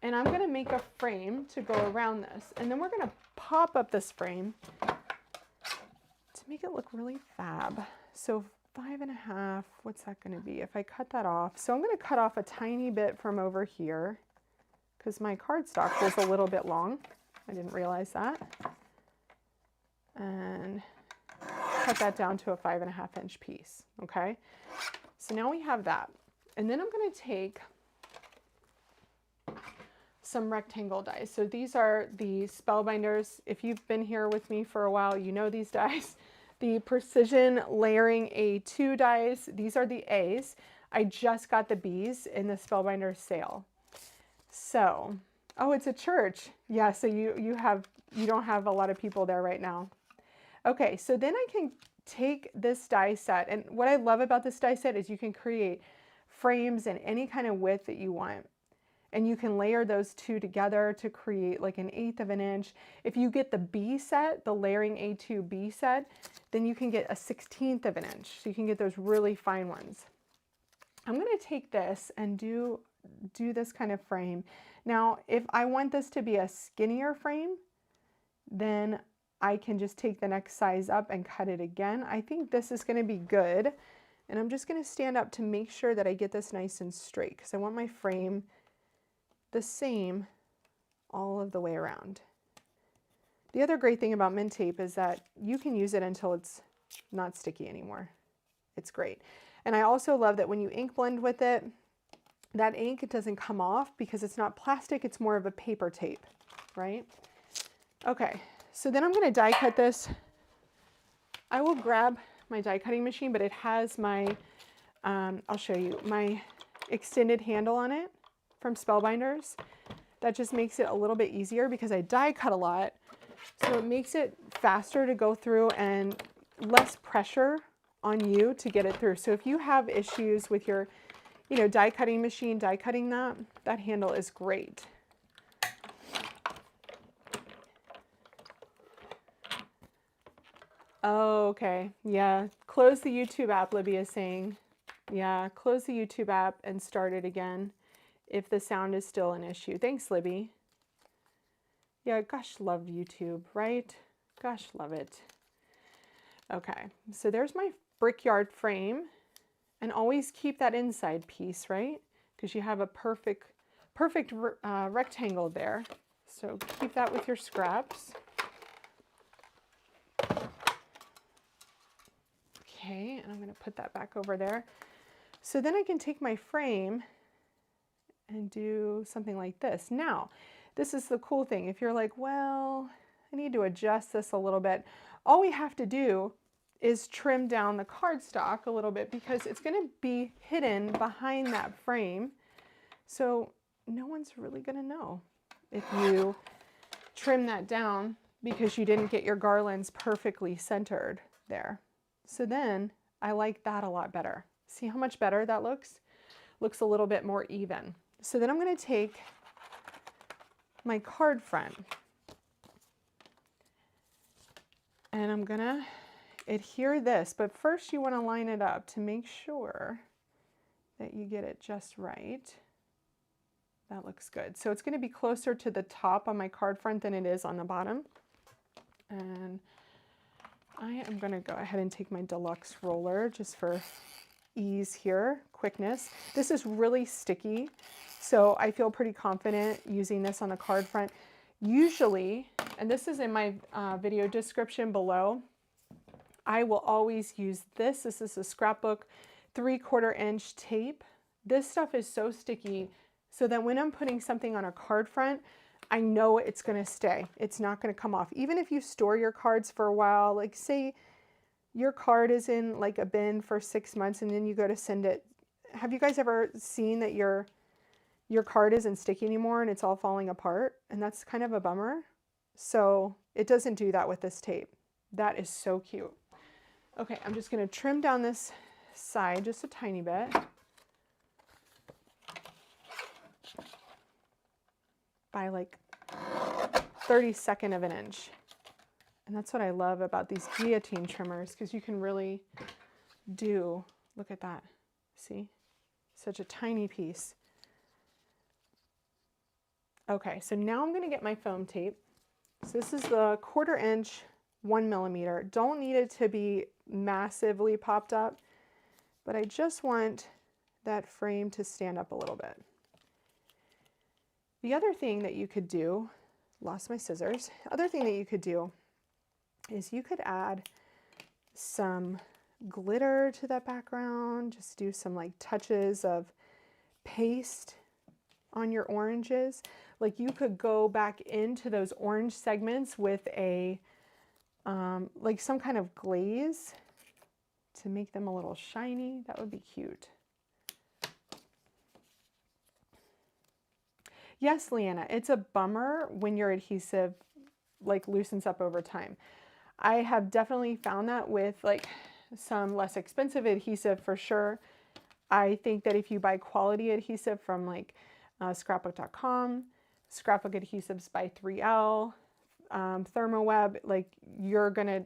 And I'm going to make a frame to go around this. And then we're going to pop up this frame to make it look really fab. So 5.5, what's that going to be if I cut that off? So I'm going to cut off a tiny bit from over here because my cardstock was a little bit long. I didn't realize that. And cut that down to a 5.5 inch piece. Okay. So now we have that. And then I'm going to take some rectangle dies. So these are the Spellbinders. If you've been here with me for a while, you know these dies. The Precision Layering A2 dies. These are the A's. I just got the B's in the Spellbinder sale. So, oh, it's a church. Yeah, so you don't have a lot of people there right now. Okay, so then I can take this die set, and what I love about this die set is you can create frames in any kind of width that you want. And you can layer those two together to create like 1/8 of an inch. If you get the B set, the Layering A2 B set, then you can get a 1/16 of an inch. So you can get those really fine ones. I'm gonna take this and do this kind of frame. Now, if I want this to be a skinnier frame, then I can just take the next size up and cut it again. I think this is gonna be good. And I'm just gonna stand up to make sure that I get this nice and straight because I want my frame the same all of the way around. The other great thing about mint tape is that you can use it until it's not sticky anymore. It's great. And I also love that when you ink blend with it, that ink doesn't come off because it's not plastic, it's more of a paper tape, right? Okay, so then I'm gonna die cut this. I will grab my die cutting machine, but it has my, I'll show you, my extended handle on it from Spellbinders. That just makes it a little bit easier because I die cut a lot. So it makes it faster to go through and less pressure on you to get it through. So if you have issues with your, die cutting machine, die cutting that handle is great. Oh, okay. Yeah. Close the YouTube app, Libby is saying. Yeah, close the YouTube app and start it again if the sound is still an issue. Thanks, Libby. Yeah, gosh, love YouTube, right? Gosh, love it. Okay, so there's my Brickyard frame. And always keep that inside piece, right? Because you have a perfect rectangle there. So keep that with your scraps. Okay, and I'm going to put that back over there. So then I can take my frame and do something like this. Now, this is the cool thing. If you're like, well, I need to adjust this a little bit, all we have to do is trim down the cardstock a little bit because it's going to be hidden behind that frame. So no one's really going to know if you trim that down because you didn't get your garlands perfectly centered there. So then I like that a lot better. See how much better that looks? Looks a little bit more even. So then I'm going to take my card front and I'm going to adhere this, but first you want to line it up to make sure that you get it just right. That looks good. So it's going to be closer to the top on my card front than it is on the bottom. And I am going to go ahead and take my deluxe roller just for ease here, quickness. This is really sticky, so I feel pretty confident using this on the card front. Usually, and this is in my video description below, I will always use this. This is a scrapbook 3/4 inch tape. This stuff is so sticky so that when I'm putting something on a card front, I know it's going to stay. It's not going to come off. Even if you store your cards for a while, like say your card is in like a bin for 6 months and then you go to send it. Have you guys ever seen that your card isn't sticky anymore and it's all falling apart? And that's kind of a bummer. So it doesn't do that with this tape. That is so cute. Okay, I'm just going to trim down this side just a tiny bit. By like 1/32 of an inch. And that's what I love about these guillotine trimmers because you can really do, look at that. See? Such a tiny piece. Okay, so now I'm going to get my foam tape. So this is the 1/4 inch 1 millimeter. Don't need it to be massively popped up, but I just want that frame to stand up a little bit. The other thing that you could do, lost my scissors, other thing that you could do is you could add some glitter to that background, just do some like touches of paste on your oranges. Like you could go back into those orange segments with a, like some kind of glaze to make them a little shiny. That would be cute. Yes, Leanna, it's a bummer when your adhesive like loosens up over time. I have definitely found that with like some less expensive adhesive for sure. I think that if you buy quality adhesive from like scrapbook.com, Scrapbook Adhesives by 3L, Thermoweb, like you're gonna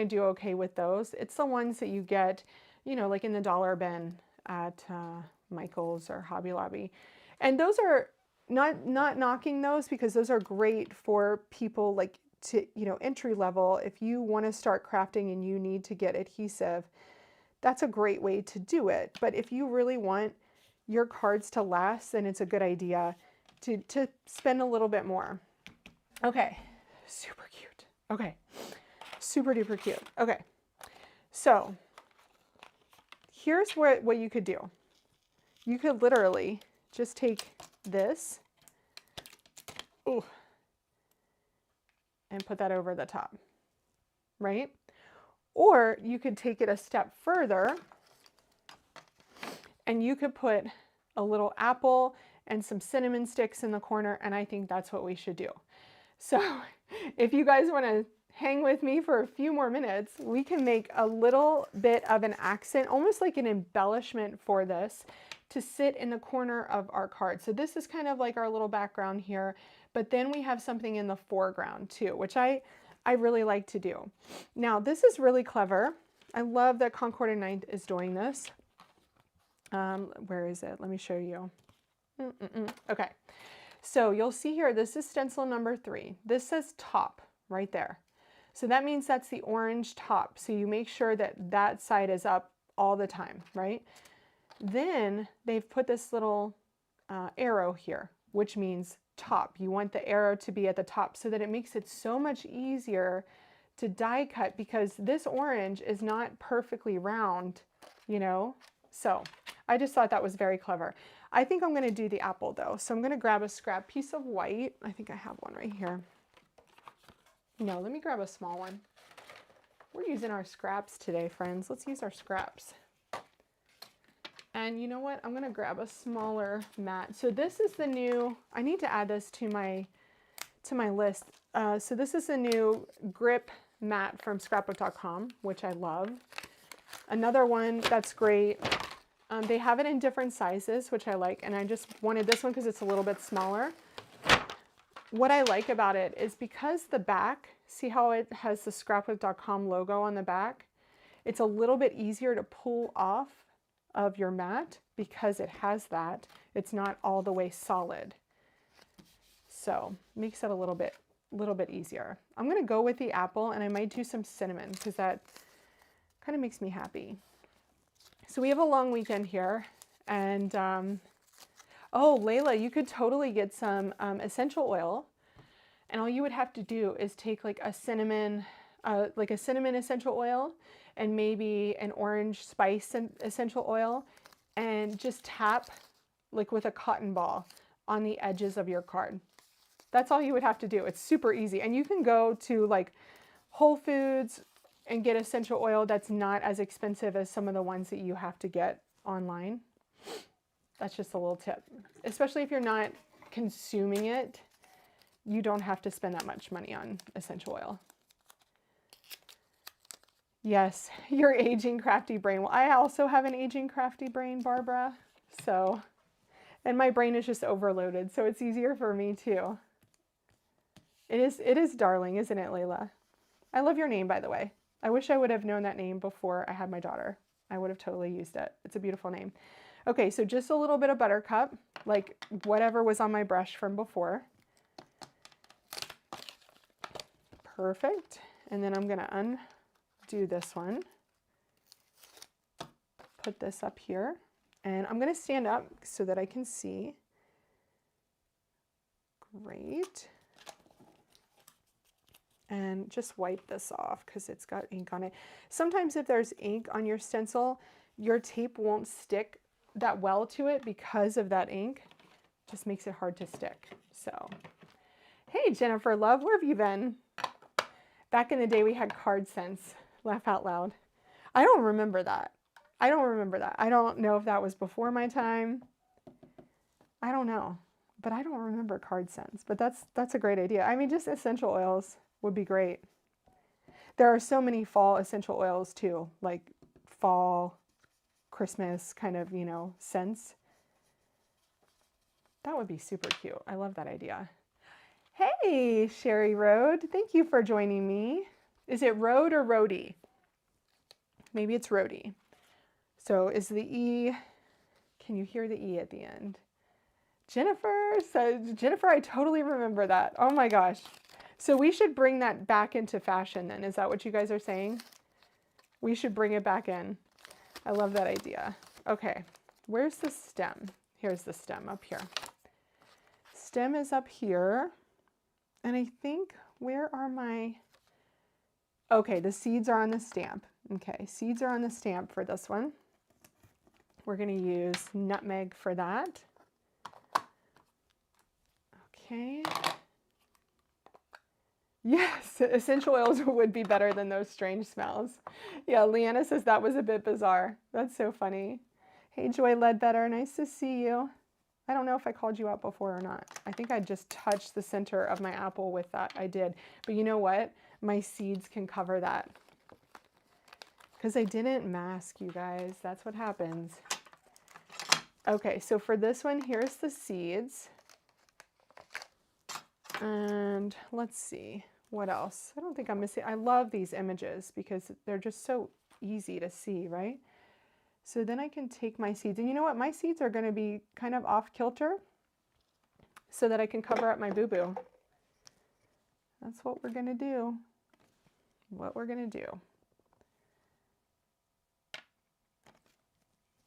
do okay with those. It's the ones that you get, you know, like in the dollar bin at Michael's or Hobby Lobby. And those are not knocking those, because those are great for people like to, you know, entry level. If you want to start crafting and you need to get adhesive, that's a great way to do it. But if you really want your cards to last, then it's a good idea to spend a little bit more. Okay, super cute. Okay, super duper cute. Okay, so here's what you could do. You could literally just take this, ooh, and put that over the top, right? Or you could take it a step further and you could put a little apple and some cinnamon sticks in the corner, and I think that's what we should do. So if you guys want to hang with me for a few more minutes, we can make a little bit of an accent, almost like an embellishment for this, to sit in the corner of our card. So this is kind of like our little background here, but then we have something in the foreground too, which I really like to do. Now this is really clever. I love that Concord and I is doing this. Where is it? Let me show you. Okay, so you'll see here, this is stencil number 3. This says top right there. So that means that's the orange top. So you make sure that that side is up all the time, right? Then they've put this little arrow here, which means top. You want the arrow to be at the top so that it makes it so much easier to die cut, because this orange is not perfectly round, you know? So I just thought that was very clever. I think I'm going to do the apple though. So I'm going to grab a scrap piece of white. I think I have one right here. No, let me grab a small one. We're using our scraps today, friends. Let's use our scraps. And you know what? I'm going to grab a smaller mat. So this is the new, I need to add this to my list. So this is the new grip mat from scrapbook.com, which I love. Another one that's great. They have it in different sizes, which I like. And I just wanted this one because it's a little bit smaller. What I like about it is because the back, see how it has the scrapbook.com logo on the back? It's a little bit easier to pull off of your mat because it has that. It's not all the way solid. So makes it a little bit easier. I'm gonna go with the apple, and I might do some cinnamon because that kind of makes me happy. So we have a long weekend here, and oh, Layla, you could totally get some essential oil, and all you would have to do is take like a cinnamon essential oil and maybe an orange spice essential oil, and just tap like with a cotton ball on the edges of your card. That's all you would have to do. It's super easy. And you can go to like Whole Foods and get essential oil that's not as expensive as some of the ones that you have to get online. That's just a little tip. Especially if you're not consuming it, you don't have to spend that much money on essential oil. Yes, your aging crafty brain. Well, I also have an aging crafty brain, Barbara. So, and my brain is just overloaded, so it's easier for me too. It is darling, isn't it, Layla? I love your name, by the way. I wish I would have known that name before I had my daughter. I would have totally used it. It's a beautiful name. Okay, so just a little bit of Buttercup, like whatever was on my brush from before. Perfect. And then I'm gonna undo this one. Put this up here. And I'm gonna stand up so that I can see. Great. And just wipe this off because it's got ink on it. Sometimes if there's ink on your stencil, your tape won't stick that well to it because of that ink. just makes it hard to stick. So, hey, Jennifer Love, where have you been? Back in the day, we had card scents. Laugh out loud. I don't remember that. I don't remember that. I don't know if that was before my time. I don't know, but I don't remember card scents. But that's a great idea. I mean, just essential oils would be great. There are so many fall essential oils too, like fall, Christmas kind of, you know, scents. That would be super cute. I love that idea. Hey, Sherry Road. Thank you for joining me. Is it Road or Roadie? Maybe it's Roadie. So is the E, can you hear the E at the end? Jennifer says, Jennifer, I totally remember that. Oh my gosh. So we should bring that back into fashion then. Is that what you guys are saying? We should bring it back in. I love that idea. Okay, where's the stem? Here's the stem up here. Stem is up here. And I think, where are my, okay, the seeds are on the stamp. Okay, seeds are on the stamp for this one. We're going to use nutmeg for that. Okay. Yes, essential oils would be better than those strange smells. Yeah, Leanna says that was a bit bizarre. That's so funny. Hey, Joy Ledbetter, nice to see you. I don't know if I called you out before or not. I think I just touched the center of my apple with that. I did. But you know what? My seeds can cover that. Because I didn't mask, you guys. That's what happens. Okay, so for this one, here's the seeds. And let's see, what else? I don't think I'm missing. I love these images because they're just so easy to see, right? So then I can take my seeds, and you know what? My seeds are going to be kind of off kilter so that I can cover up my boo-boo. That's what we're going to do. What we're going to do.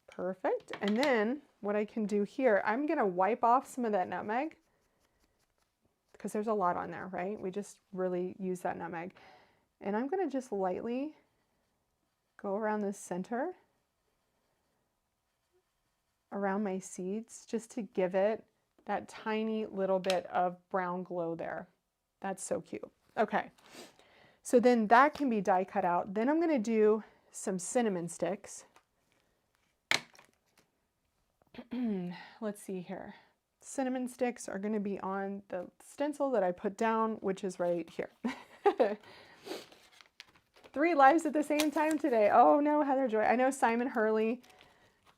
Perfect. And then what I can do here, I'm going to wipe off some of that nutmeg because there's a lot on there, right? We just really use that nutmeg. And I'm going to just lightly go around the center, around my seeds, just to give it that tiny little bit of brown glow there. That's so cute. Okay, so then that can be die cut out. Then I'm going to do some cinnamon sticks. Let's see here. Cinnamon sticks are going to be on the stencil that I put down, which is right here. 3 lives at the same time today. Oh no, Heather Joy. I know Simon Hurley.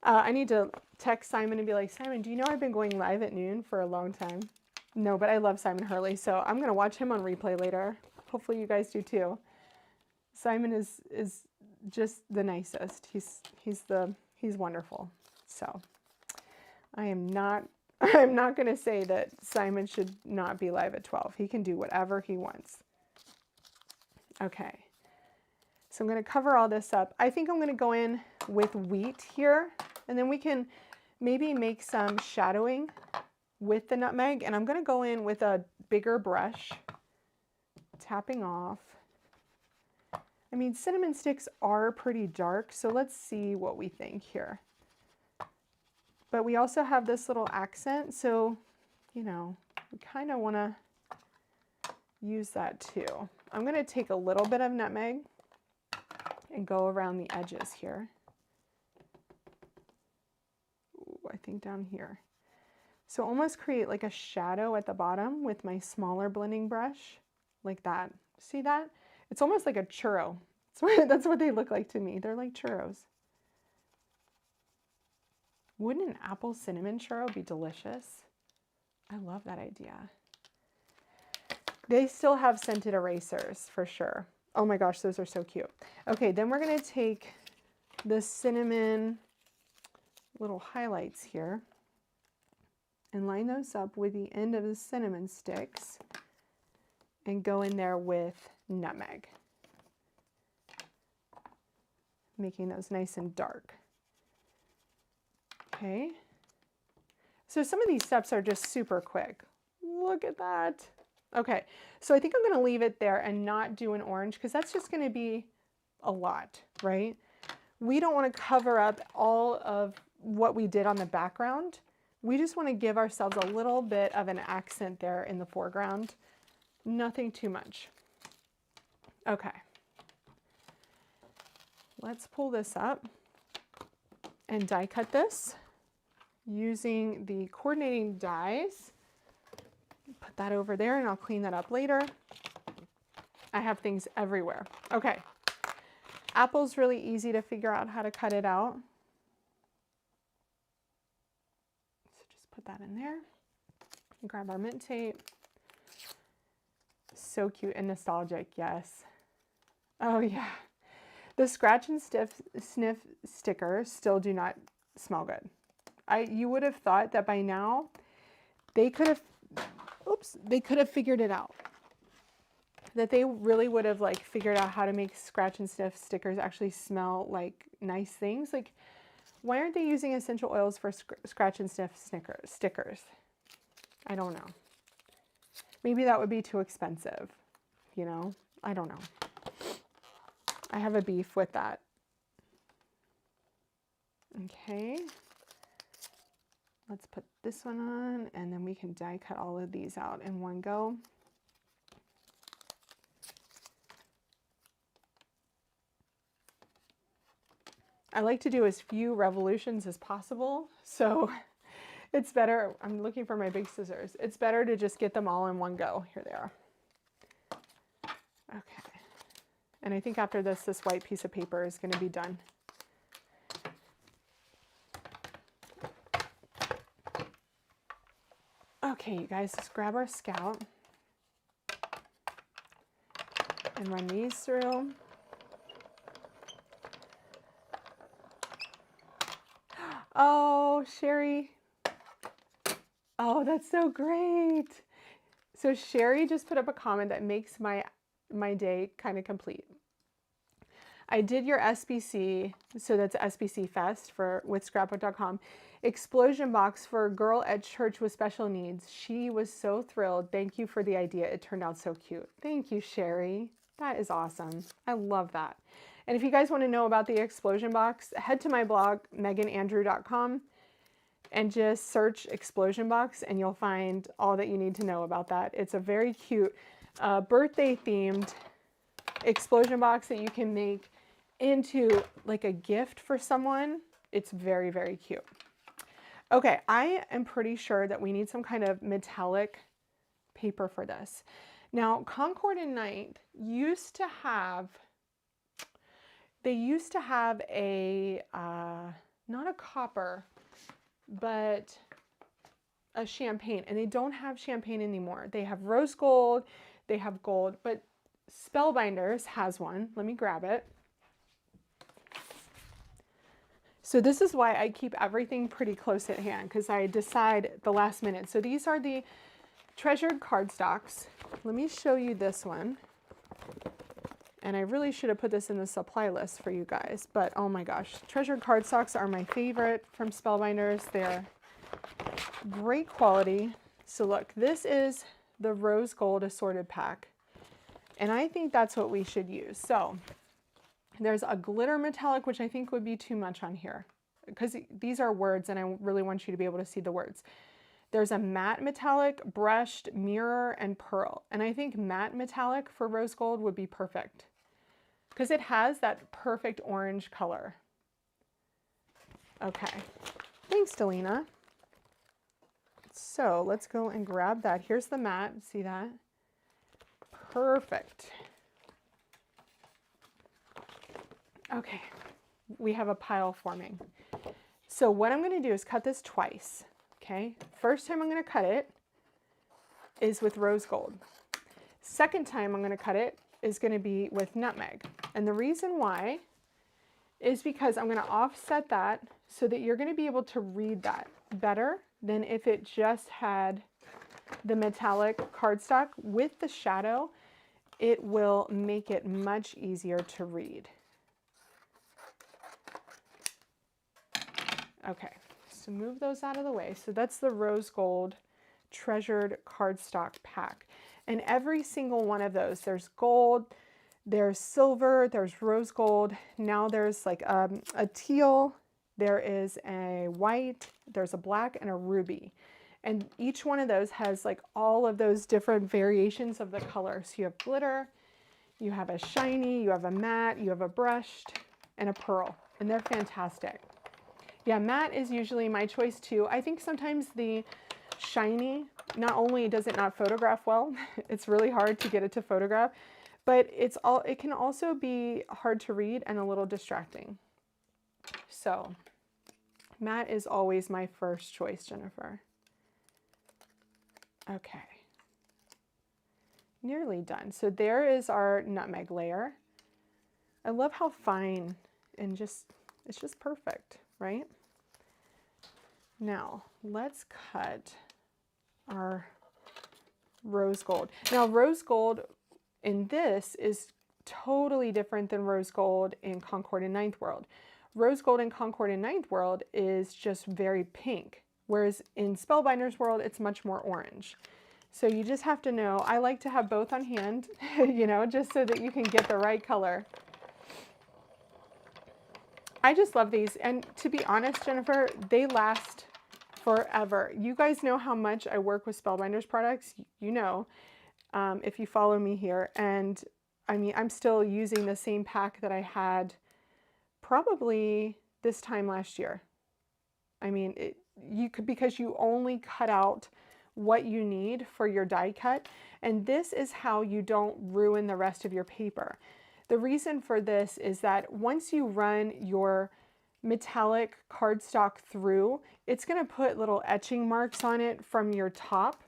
I need to text Simon and be like, Simon, do you know I've been going live at noon for a long time? No, but I love Simon Hurley, so I'm going to watch him on replay later. Hopefully you guys do too. Simon is just the nicest. He's wonderful. So I'm not going to say that Simon should not be live at 12. He can do whatever he wants. Okay. So I'm going to cover all this up. I think I'm going to go in with wheat here, and then we can maybe make some shadowing with the nutmeg. And I'm going to go in with a bigger brush, tapping off. I mean, cinnamon sticks are pretty dark, so let's see what we think here. But we also have this little accent, so, you know, we kind of want to use that too. I'm going to take a little bit of nutmeg and go around the edges here. Ooh, I think down here. So almost create like a shadow at the bottom with my smaller blending brush, like that. See that? It's almost like a churro. That's what they look like to me. They're like churros. Wouldn't an apple cinnamon churro be delicious? I love that idea. They still have scented erasers for sure. Oh my gosh, those are so cute. Okay, then we're going to take the cinnamon little highlights here and line those up with the end of the cinnamon sticks and go in there with nutmeg, making those nice and dark. Okay, so some of these steps are just super quick. Look at that. Okay, so I think I'm going to leave it there and not do an orange because that's just going to be a lot, right? We don't want to cover up all of what we did on the background We just want to give ourselves a little bit of an accent there in the foreground. Nothing too much. Okay. Let's pull this up and die cut this using the coordinating dies. Put that over there and I'll clean that up later. I have things everywhere. Okay. Apple's really easy to figure out how to cut it out. So just put that in there. Grab our mint tape. So cute and nostalgic, yes. Oh yeah. The scratch and sniff stickers still do not smell good. You would have thought that by now they could have figured it out. That they really would have like figured out how to make scratch and sniff stickers actually smell like nice things. Like, why aren't they using essential oils for scratch and sniff stickers? I don't know. Maybe that would be too expensive, you know? I don't know. I have a beef with that. Okay. Let's put this one on and then we can die cut all of these out in one go. I like to do as few revolutions as possible, so it's better. I'm looking for my big scissors. It's better to just get them all in one go. Here they are. Okay. And I think after this white piece of paper is going to be done. Okay, you guys, let's grab our scout and run these through. Oh, Sherry. Oh, that's so great. So Sherry just put up a comment that makes my day kind of complete. I did your SBC, so that's SBC Fest with scrapbook.com, explosion box for a girl at church with special needs. She was so thrilled. Thank you for the idea. It turned out so cute. Thank you, Sherry. That is awesome. I love that. And if you guys want to know about the explosion box, head to my blog, meganandrew.com, and just search explosion box and you'll find all that you need to know about that. It's a very cute birthday themed explosion box that you can make into like a gift for someone. It's very, very cute. Okay, I am pretty sure that we need some kind of metallic paper for this. Now, Concord and Knight used to have a, not a copper, but a champagne, and they don't have champagne anymore. They have rose gold, they have gold, but Spellbinders has one. Let me grab it. So this is why I keep everything pretty close at hand, because I decide at the last minute. So these are the treasured cardstocks. Let me show you this one. And I really should have put this in the supply list for you guys, but oh my gosh, treasured cardstocks are my favorite from Spellbinders. They're great quality. So look, this is the rose gold assorted pack, and I think that's what we should use. So there's a glitter metallic, which I think would be too much on here because these are words and I really want you to be able to see the words. There's a matte metallic, brushed, mirror, and pearl. And I think matte metallic for rose gold would be perfect because it has that perfect orange color. Okay, thanks, Delina. So let's go and grab that. Here's the matte, see that? Perfect. Okay, we have a pile forming. So what I'm gonna do is cut this twice, okay? First time I'm gonna cut it is with rose gold. Second time I'm gonna cut it is gonna be with nutmeg. And the reason why is because I'm gonna offset that so that you're gonna be able to read that better than if it just had the metallic cardstock. With the shadow, it will make it much easier to read. Okay, so move those out of the way. So that's the rose gold treasured cardstock pack. And every single one of those, there's gold, there's silver, there's rose gold. Now there's like a teal, there is a white, there's a black, and a ruby. And each one of those has like all of those different variations of the color. So you have glitter, you have a shiny, you have a matte, you have a brushed, and a pearl. And they're fantastic. Yeah, matte is usually my choice too. I think sometimes the shiny, not only does it not photograph well, it's really hard to get it to photograph, but it can also be hard to read and a little distracting. So matte is always my first choice, Jennifer. Okay, nearly done. So there is our nutmeg layer. I love how fine and it's just perfect, right? Now let's cut our rose gold. Now rose gold in this is totally different than rose gold in Concord and Ninth World. Rose gold in Concord and Ninth World is just very pink, whereas in Spellbinder's World, it's much more orange. So you just have to know, I like to have both on hand, you know, just so that you can get the right color. I just love these. And to be honest, Jennifer, they last forever. You guys know how much I work with Spellbinder's products, you know, if you follow me here. And I mean, I'm still using the same pack that I had probably this time last year. I mean, because you only cut out what you need for your die cut. And this is how you don't ruin the rest of your paper. The reason for this is that once you run your metallic cardstock through, it's going to put little etching marks on it from your top.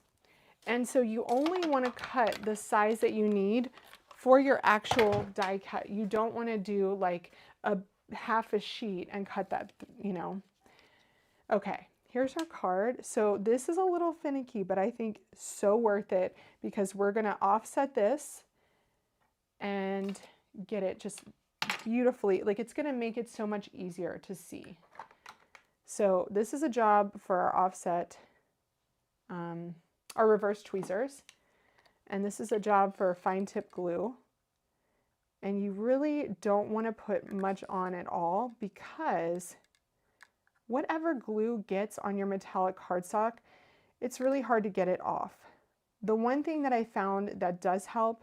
And so you only want to cut the size that you need for your actual die cut. You don't want to do like a half a sheet and cut that, you know. Okay, here's our card. So this is a little finicky, but I think so worth it because we're going to offset this and get it just beautifully, like it's going to make it so much easier to see. So this is a job for our offset, our reverse tweezers, and this is a job for fine tip glue. And you really don't want to put much on at all because whatever glue gets on your metallic cardstock, it's really hard to get it off. The one thing that I found that does help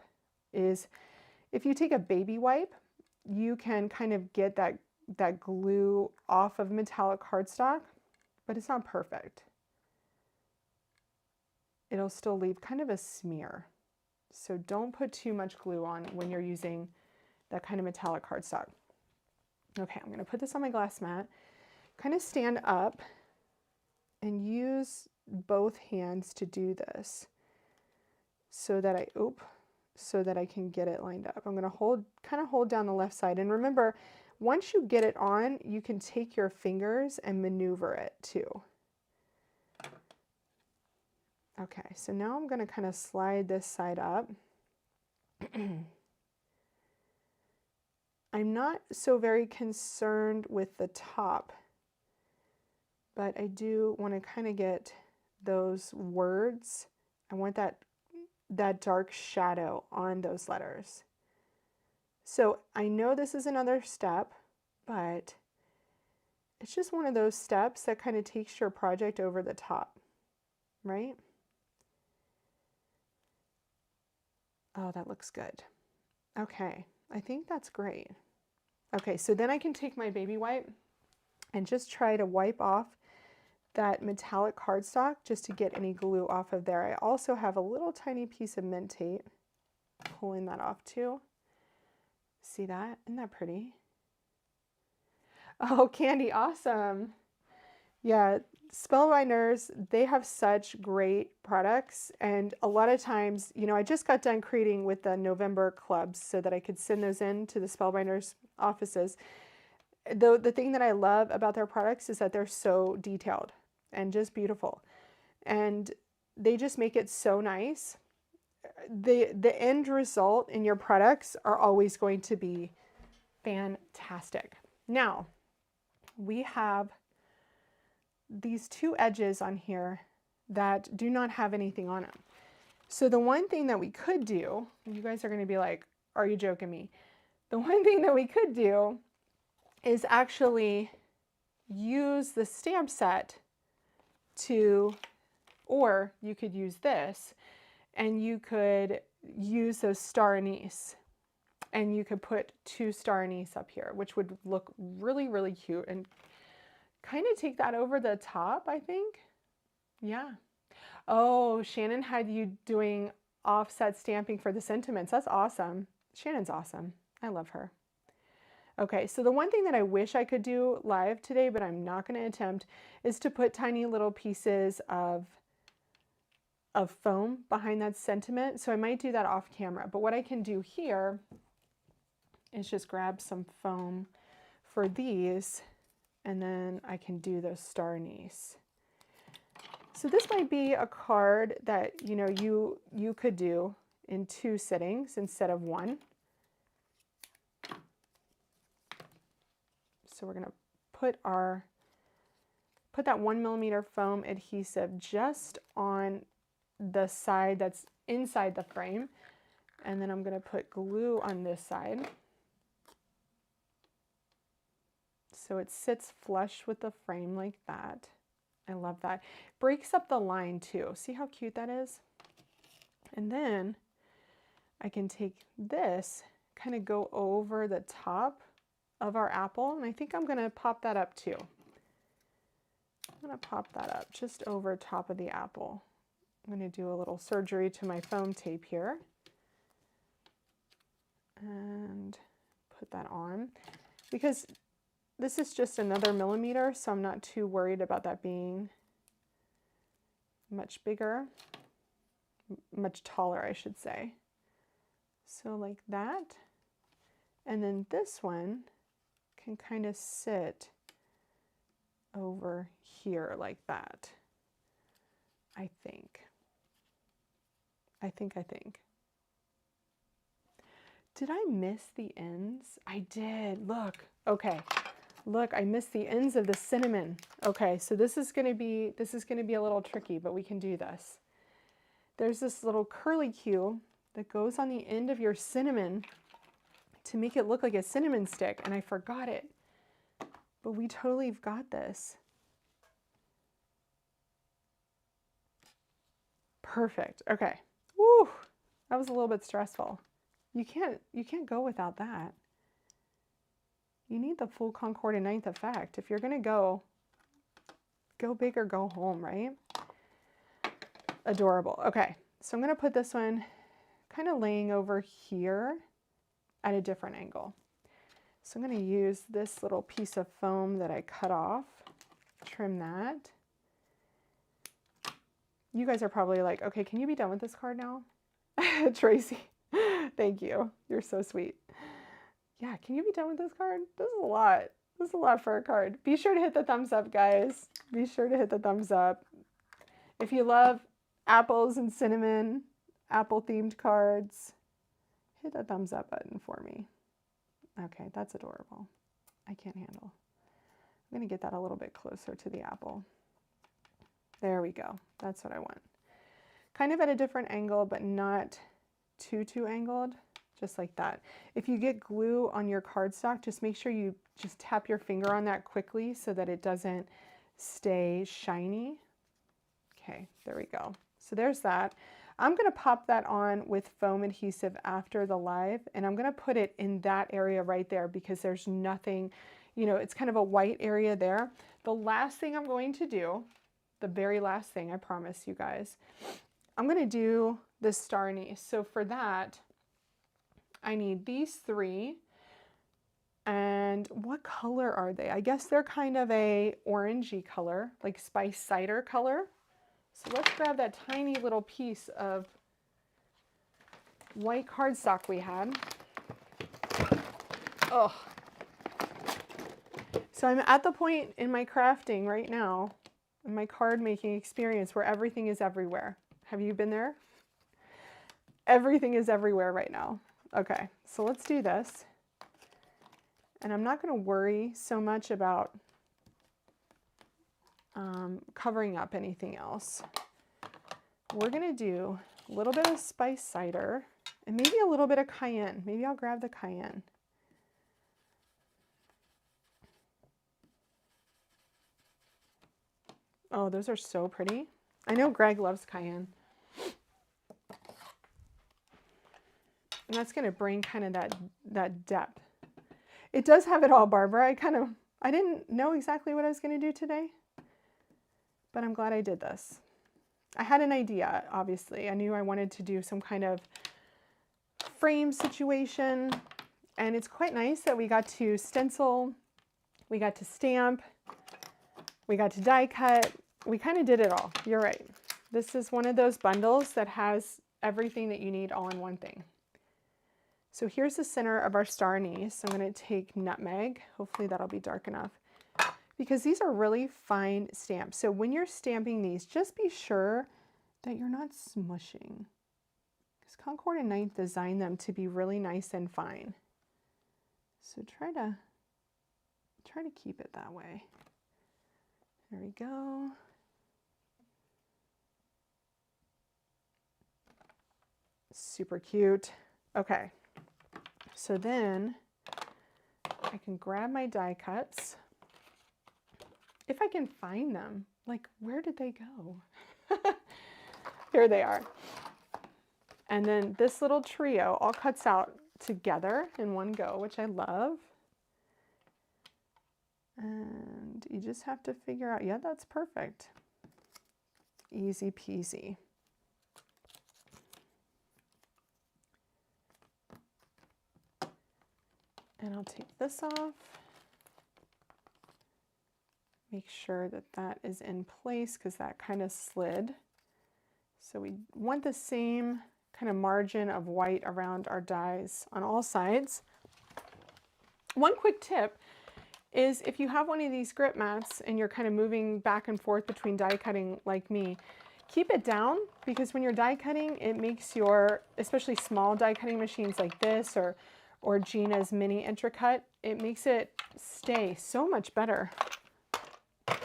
is if you take a baby wipe, you can kind of get that glue off of metallic cardstock, but it's not perfect. It'll still leave kind of a smear. So don't put too much glue on when you're using that kind of metallic cardstock. Okay, I'm going to put this on my glass mat, kind of stand up and use both hands to do this so that I can get it lined up. I'm going to kind of hold down the left side. And remember, once you get it on, you can take your fingers and maneuver it too. Okay, so now I'm going to kind of slide this side up. I'm not so very concerned with the top, but I do want to kind of get those words. I want that dark shadow on those letters. So I know this is another step, but it's just one of those steps that kind of takes your project over the top, right? Oh, that looks good. Okay, I think that's great. Okay, so then I can take my baby wipe and just try to wipe off that metallic cardstock just to get any glue off of there. I also have a little tiny piece of mint tape, pulling that off too. See that? Isn't that pretty? Oh, Candy, awesome. Yeah, Spellbinders, they have such great products. And a lot of times, you know, I just got done creating with the November clubs so that I could send those in to the Spellbinders offices. The thing that I love about their products is that they're so detailed and just beautiful. And they just make it so nice. The end result in your products are always going to be fantastic. Now, we have these two edges on here that do not have anything on them. So the one thing that we could do, and you guys are going to be like, are you joking me? The one thing that we could do is actually use the stamp set to, or you could use this and you could use those star anise and you could put 2 star anise up here, which would look really, really cute and kind of take that over the top, I think. Yeah. Oh, Shannon had you doing offset stamping for the sentiments. That's awesome. Shannon's awesome. I love her. Okay, so the one thing that I wish I could do live today, but I'm not going to attempt, is to put tiny little pieces of foam behind that sentiment. So I might do that off camera. But what I can do here is just grab some foam for these, and then I can do those star anise. So this might be a card that, you know, you could do in 2 sittings instead of 1. So we're going to put that 1mm foam adhesive just on the side that's inside the frame. And then I'm going to put glue on this side. So it sits flush with the frame like that. I love that. Breaks up the line too. See how cute that is? And then I can take this, kind of go over the top of our apple. And I think I'm going to pop that up too. I'm going to pop that up just over top of the apple. I'm going to do a little surgery to my foam tape here. And put that on. Because this is just another millimeter, so I'm not too worried about that being much bigger, much taller, I should say. So like that. And then this one can kind of sit over here like that. I think. Did I miss the ends? I did. Look. Okay. Look, I missed the ends of the cinnamon. Okay, so this is going to be a little tricky, but we can do this. There's this little curly cue that goes on the end of your cinnamon to make it look like a cinnamon stick, and I forgot it. But we totally have got this. Perfect. Okay. Woo! That was a little bit stressful. You can't go without that. You need the full Concord and 9th effect. If you're going to go big or go home, right? Adorable. Okay, so I'm going to put this one kind of laying over here at a different angle. So I'm going to use this little piece of foam that I cut off, trim that. You guys are probably like, okay, can you be done with this card now? Tracy, thank you. You're so sweet. Yeah, can you be done with this card? This is a lot. This is a lot for a card. Be sure to hit the thumbs up, guys. Be sure to hit the thumbs up. If you love apples and cinnamon, apple-themed cards, hit the thumbs up button for me. Okay, that's adorable. I can't handle. I'm going to get that a little bit closer to the apple. There we go. That's what I want. Kind of at a different angle, but not too angled. Just like that. If you get glue on your cardstock, just make sure you just tap your finger on that quickly so that it doesn't stay shiny. Okay, there we go. So there's that. I'm going to pop that on with foam adhesive after the live, and I'm going to put it in that area right there because there's nothing, you know, it's kind of a white area there. The last thing I'm going to do, the very last thing, I promise you guys, I'm going to do the star anise. So for that, I need these 3, and what color are they? I guess they're kind of a orangey color, like spice cider color. So let's grab that tiny little piece of white cardstock we had. Oh. So I'm at the point in my crafting right now, in my card making experience, where everything is everywhere. Have you been there? Everything is everywhere right now. Okay, so let's do this. And I'm not going to worry so much about covering up anything else. We're going to do a little bit of spice cider and maybe a little bit of cayenne. Maybe I'll grab the cayenne. Oh, those are so pretty. I know Greg loves cayenne. And that's going to bring kind of that depth. It does have it all, Barbara. I didn't know exactly what I was going to do today, but I'm glad I did this. I had an idea, obviously. I knew I wanted to do some kind of frame situation, and it's quite nice that we got to stencil, we got to stamp, we got to die cut. We kind of did it all. You're right. This is one of those bundles that has everything that you need all in one thing. So here's the center of our star anise. I'm going to take Nutmeg. Hopefully that'll be dark enough, because these are really fine stamps. So when you're stamping these, just be sure that you're not smushing, because Concord and Ninth designed them to be really nice and fine. So try to keep it that way. There we go. Super cute. Okay. So then I can grab my die cuts. If I can find them, like, where did they go? Here they are. And then this little trio all cuts out together in one go, which I love. And you just have to figure out, yeah, that's perfect. Easy peasy. And I'll take this off. Make sure that that is in place, because that kind of slid. So we want the same kind of margin of white around our dies on all sides. One quick tip is, if you have one of these grip mats and you're kind of moving back and forth between die cutting like me, keep it down, because when you're die cutting, it makes your, especially small die cutting machines like this or Gina's mini Intracut, it makes it stay so much better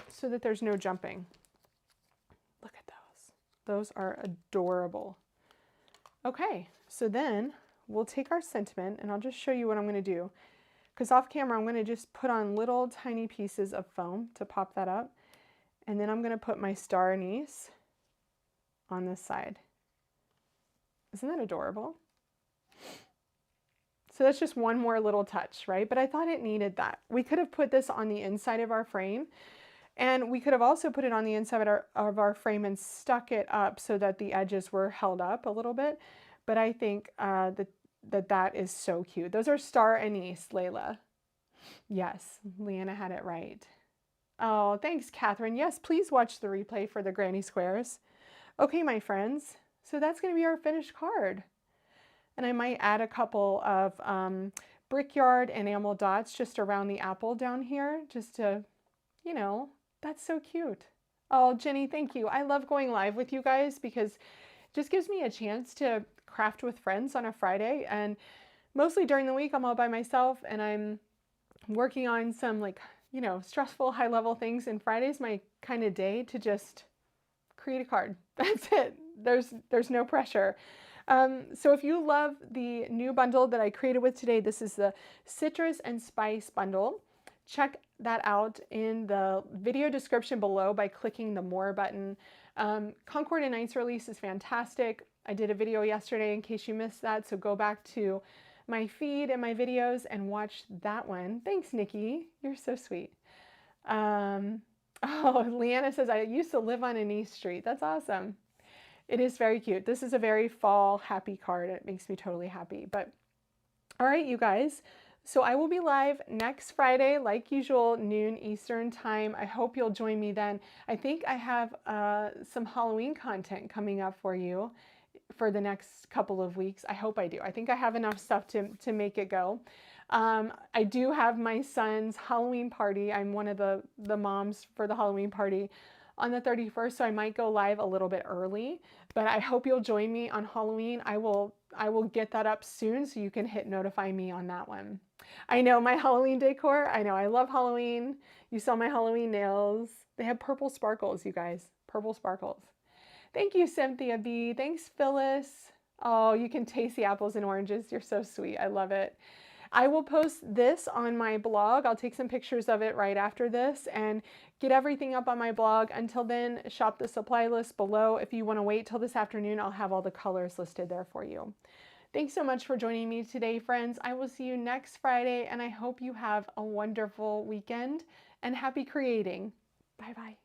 so that there's no jumping. Look at those. Those are adorable. Okay, so then we'll take our sentiment, and I'll just show you what I'm going to do. Because off camera, I'm going to just put on little tiny pieces of foam to pop that up. And then I'm going to put my star anise on this side. Isn't that adorable? So that's just one more little touch, right? But I thought it needed that. We could have put this on the inside of our frame, and we could have also put it on the inside of our frame and stuck it up so that the edges were held up a little bit. But I think that is so cute. Those are star anise, Layla. Yes, Leanna had it right. Oh, thanks, Catherine. Yes, please watch the replay for the granny squares. Okay, my friends, so that's going to be our finished card. And I might add a couple of Brickyard enamel dots just around the apple down here, just to, you know, that's so cute. Oh, Jenny, thank you. I love going live with you guys, because it just gives me a chance to craft with friends on a Friday. And mostly during the week, I'm all by myself, and I'm working on some, like, you know, stressful high level things. And Friday's my kind of day to just create a card. That's it. There's no pressure. So if you love the new bundle that I created with today, this is the Citrus and Spice bundle. Check that out in the video description below by clicking the More button. Concord and Ninth's release is fantastic. I did a video yesterday in case you missed that, so go back to my feed and my videos and watch that one. Thanks, Nikki. You're so sweet. Oh, Leanna says, I used to live on Anise Street. That's awesome. It is very cute. This is a very fall happy card. It makes me totally happy. But all right, you guys. So I will be live next Friday, like usual, noon Eastern time. I hope you'll join me then. I think I have some Halloween content coming up for you for the next couple of weeks. I hope I do. I think I have enough stuff to make it go. I do have my son's Halloween party. I'm one of the moms for the Halloween party on the 31st, so I might go live a little bit early, but I hope you'll join me on Halloween. I will get that up soon, so you can hit notify me on that one. I know my Halloween decor. I know I love Halloween. You saw my Halloween nails. They have purple sparkles, you guys. Purple sparkles. Thank you, Cynthia B. Thanks, Phyllis. Oh, you can taste the apples and oranges. You're so sweet. I love it. I will post this on my blog. I'll take some pictures of it right after this and get everything up on my blog. Until then, shop the supply list below. If you want to wait till this afternoon, I'll have all the colors listed there for you. Thanks so much for joining me today, friends. I will see you next Friday, and I hope you have a wonderful weekend and happy creating. Bye-bye.